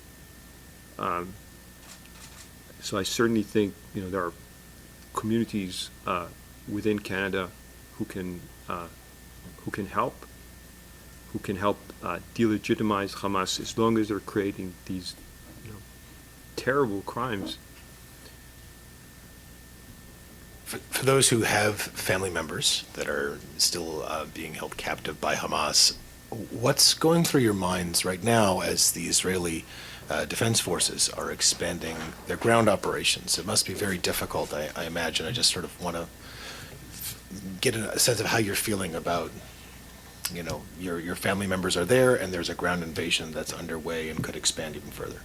So I certainly think there are communities within Canada who can help delegitimize Hamas, as long as they're creating these terrible crimes. For those who have family members that are still being held captive by Hamas, what's going through your minds right now as the Israeli Defense Forces are expanding their ground operations? It must be very difficult, I imagine. I just sort of want to get a sense of how you're feeling about, your family members are there and there's a ground invasion that's underway and could expand even further.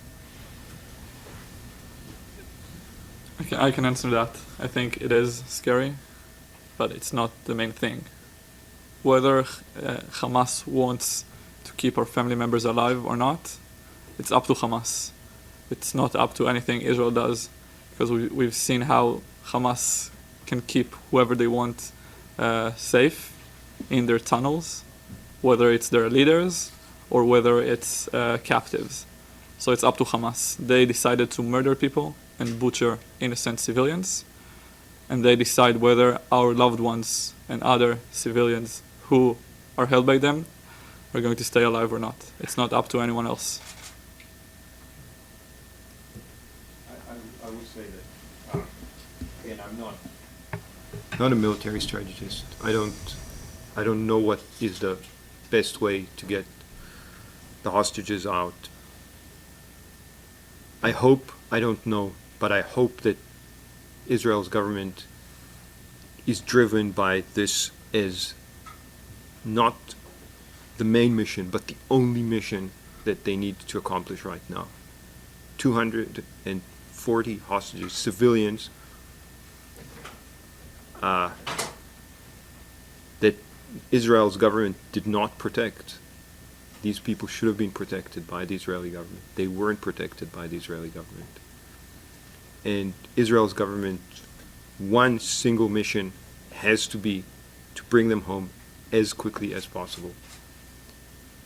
I can answer that. I think it is scary, but it's not the main thing. Whether Hamas wants to keep our family members alive or not, it's up to Hamas. It's not up to anything Israel does, because we've seen how Hamas can keep whoever they want safe in their tunnels, whether it's their leaders or whether it's captives. So it's up to Hamas. They decided to murder people and butcher innocent civilians, and they decide whether our loved ones and other civilians who are held by them are going to stay alive or not. It's not up to anyone else. I would say that, again, I'm not a military strategist. I don't know what is the best way to get the hostages out. I don't know, but I hope that Israel's government is driven by this as not the main mission, but the only mission that they need to accomplish right now. 240 hostages, civilians, that Israel's government did not protect. These people should have been protected by the Israeli government. They weren't protected by the Israeli government. And Israel's government, one single mission has to be to bring them home as quickly as possible.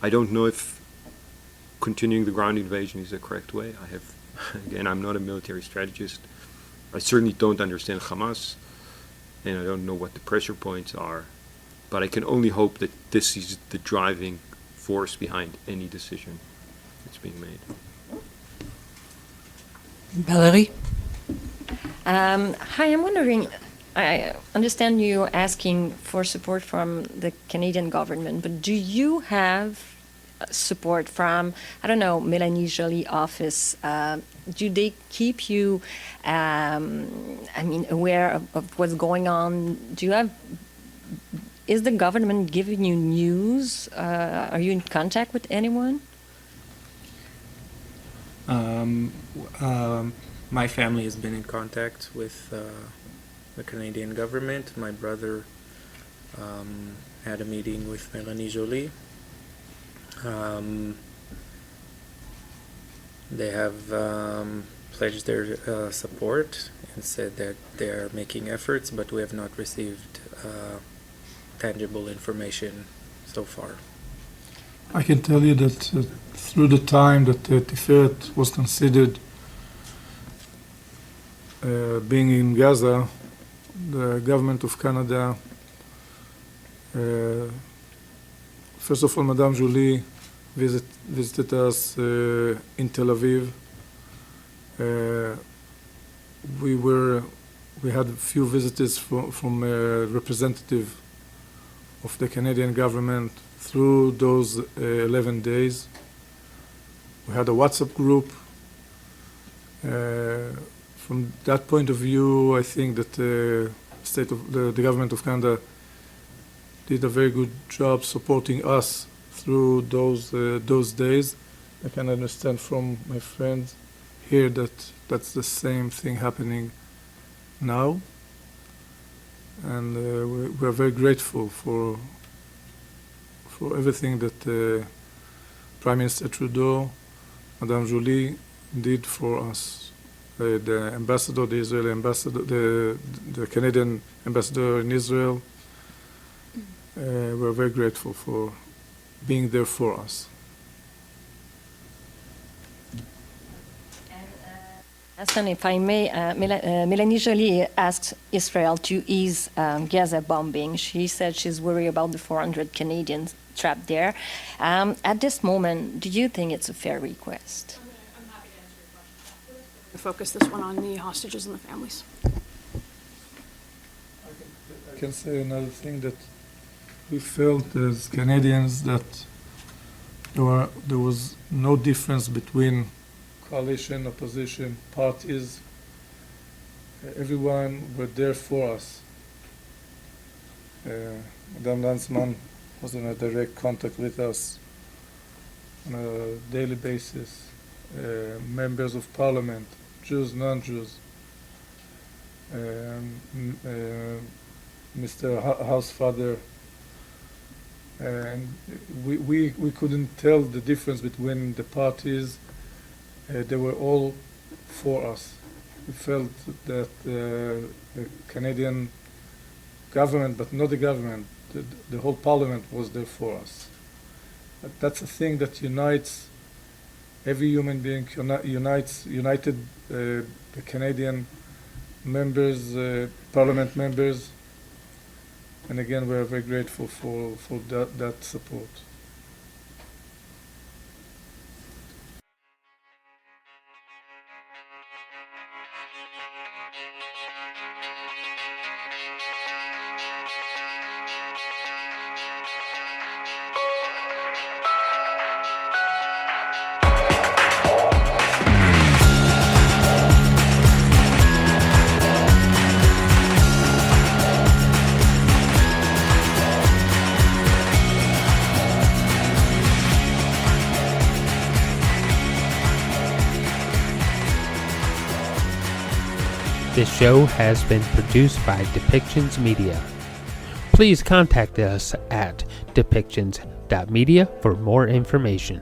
I don't know if continuing the ground invasion is the correct way. Again, I'm not a military strategist. I certainly don't understand Hamas, and I don't know what the pressure points are, but I can only hope that this is the driving force behind any decision that's being made. Valerie? Hi, I'm wondering, I understand you asking for support from the Canadian government, but do you have support from, I don't know, Melanie Joly office? Do they keep you, aware of what's going on? Is the government giving you news? Are you in contact with anyone? My family has been in contact with the Canadian government. My brother had a meeting with Melanie Joly. They have pledged their support and said that they are making efforts, but we have not received tangible information so far. I can tell you that through the time that Tiferet was considered being in Gaza, the government of Canada, first of all, Madame Joly visited us in Tel Aviv. We had a few visitors from a representative of the Canadian government through those 11 days. We had a WhatsApp group. From that point of view, I think that the government of Canada did a very good job supporting us through those days. I can understand from my friends here that that's the same thing happening now, and we are very grateful for everything that Prime Minister Trudeau, Madame Joly did for us. The ambassador, the Israeli ambassador, the Canadian ambassador in Israel, we're very grateful for being there for us. Hassan, if I may, Melanie Joly asked Israel to ease Gaza bombing. She said she's worried about the 400 Canadians trapped there. At this moment, do you think it's a fair request? Focus this one on the hostages and the families. I can say another thing, that we felt as Canadians that there was no difference between coalition, opposition, parties. Everyone were there for us. Madame Lanzmann was in a direct contact with us on a daily basis. Members of parliament, Jews, non-Jews, Mr. Housefather, and we couldn't tell the difference between the parties. They were all for us. We felt that the Canadian government, but not the government, the whole parliament was there for us. That's a thing that unites every human being, united the Canadian members, parliament members, and again, we are very grateful for that support. This show has been produced by Depictions Media. Please contact us at depictions.media for more information.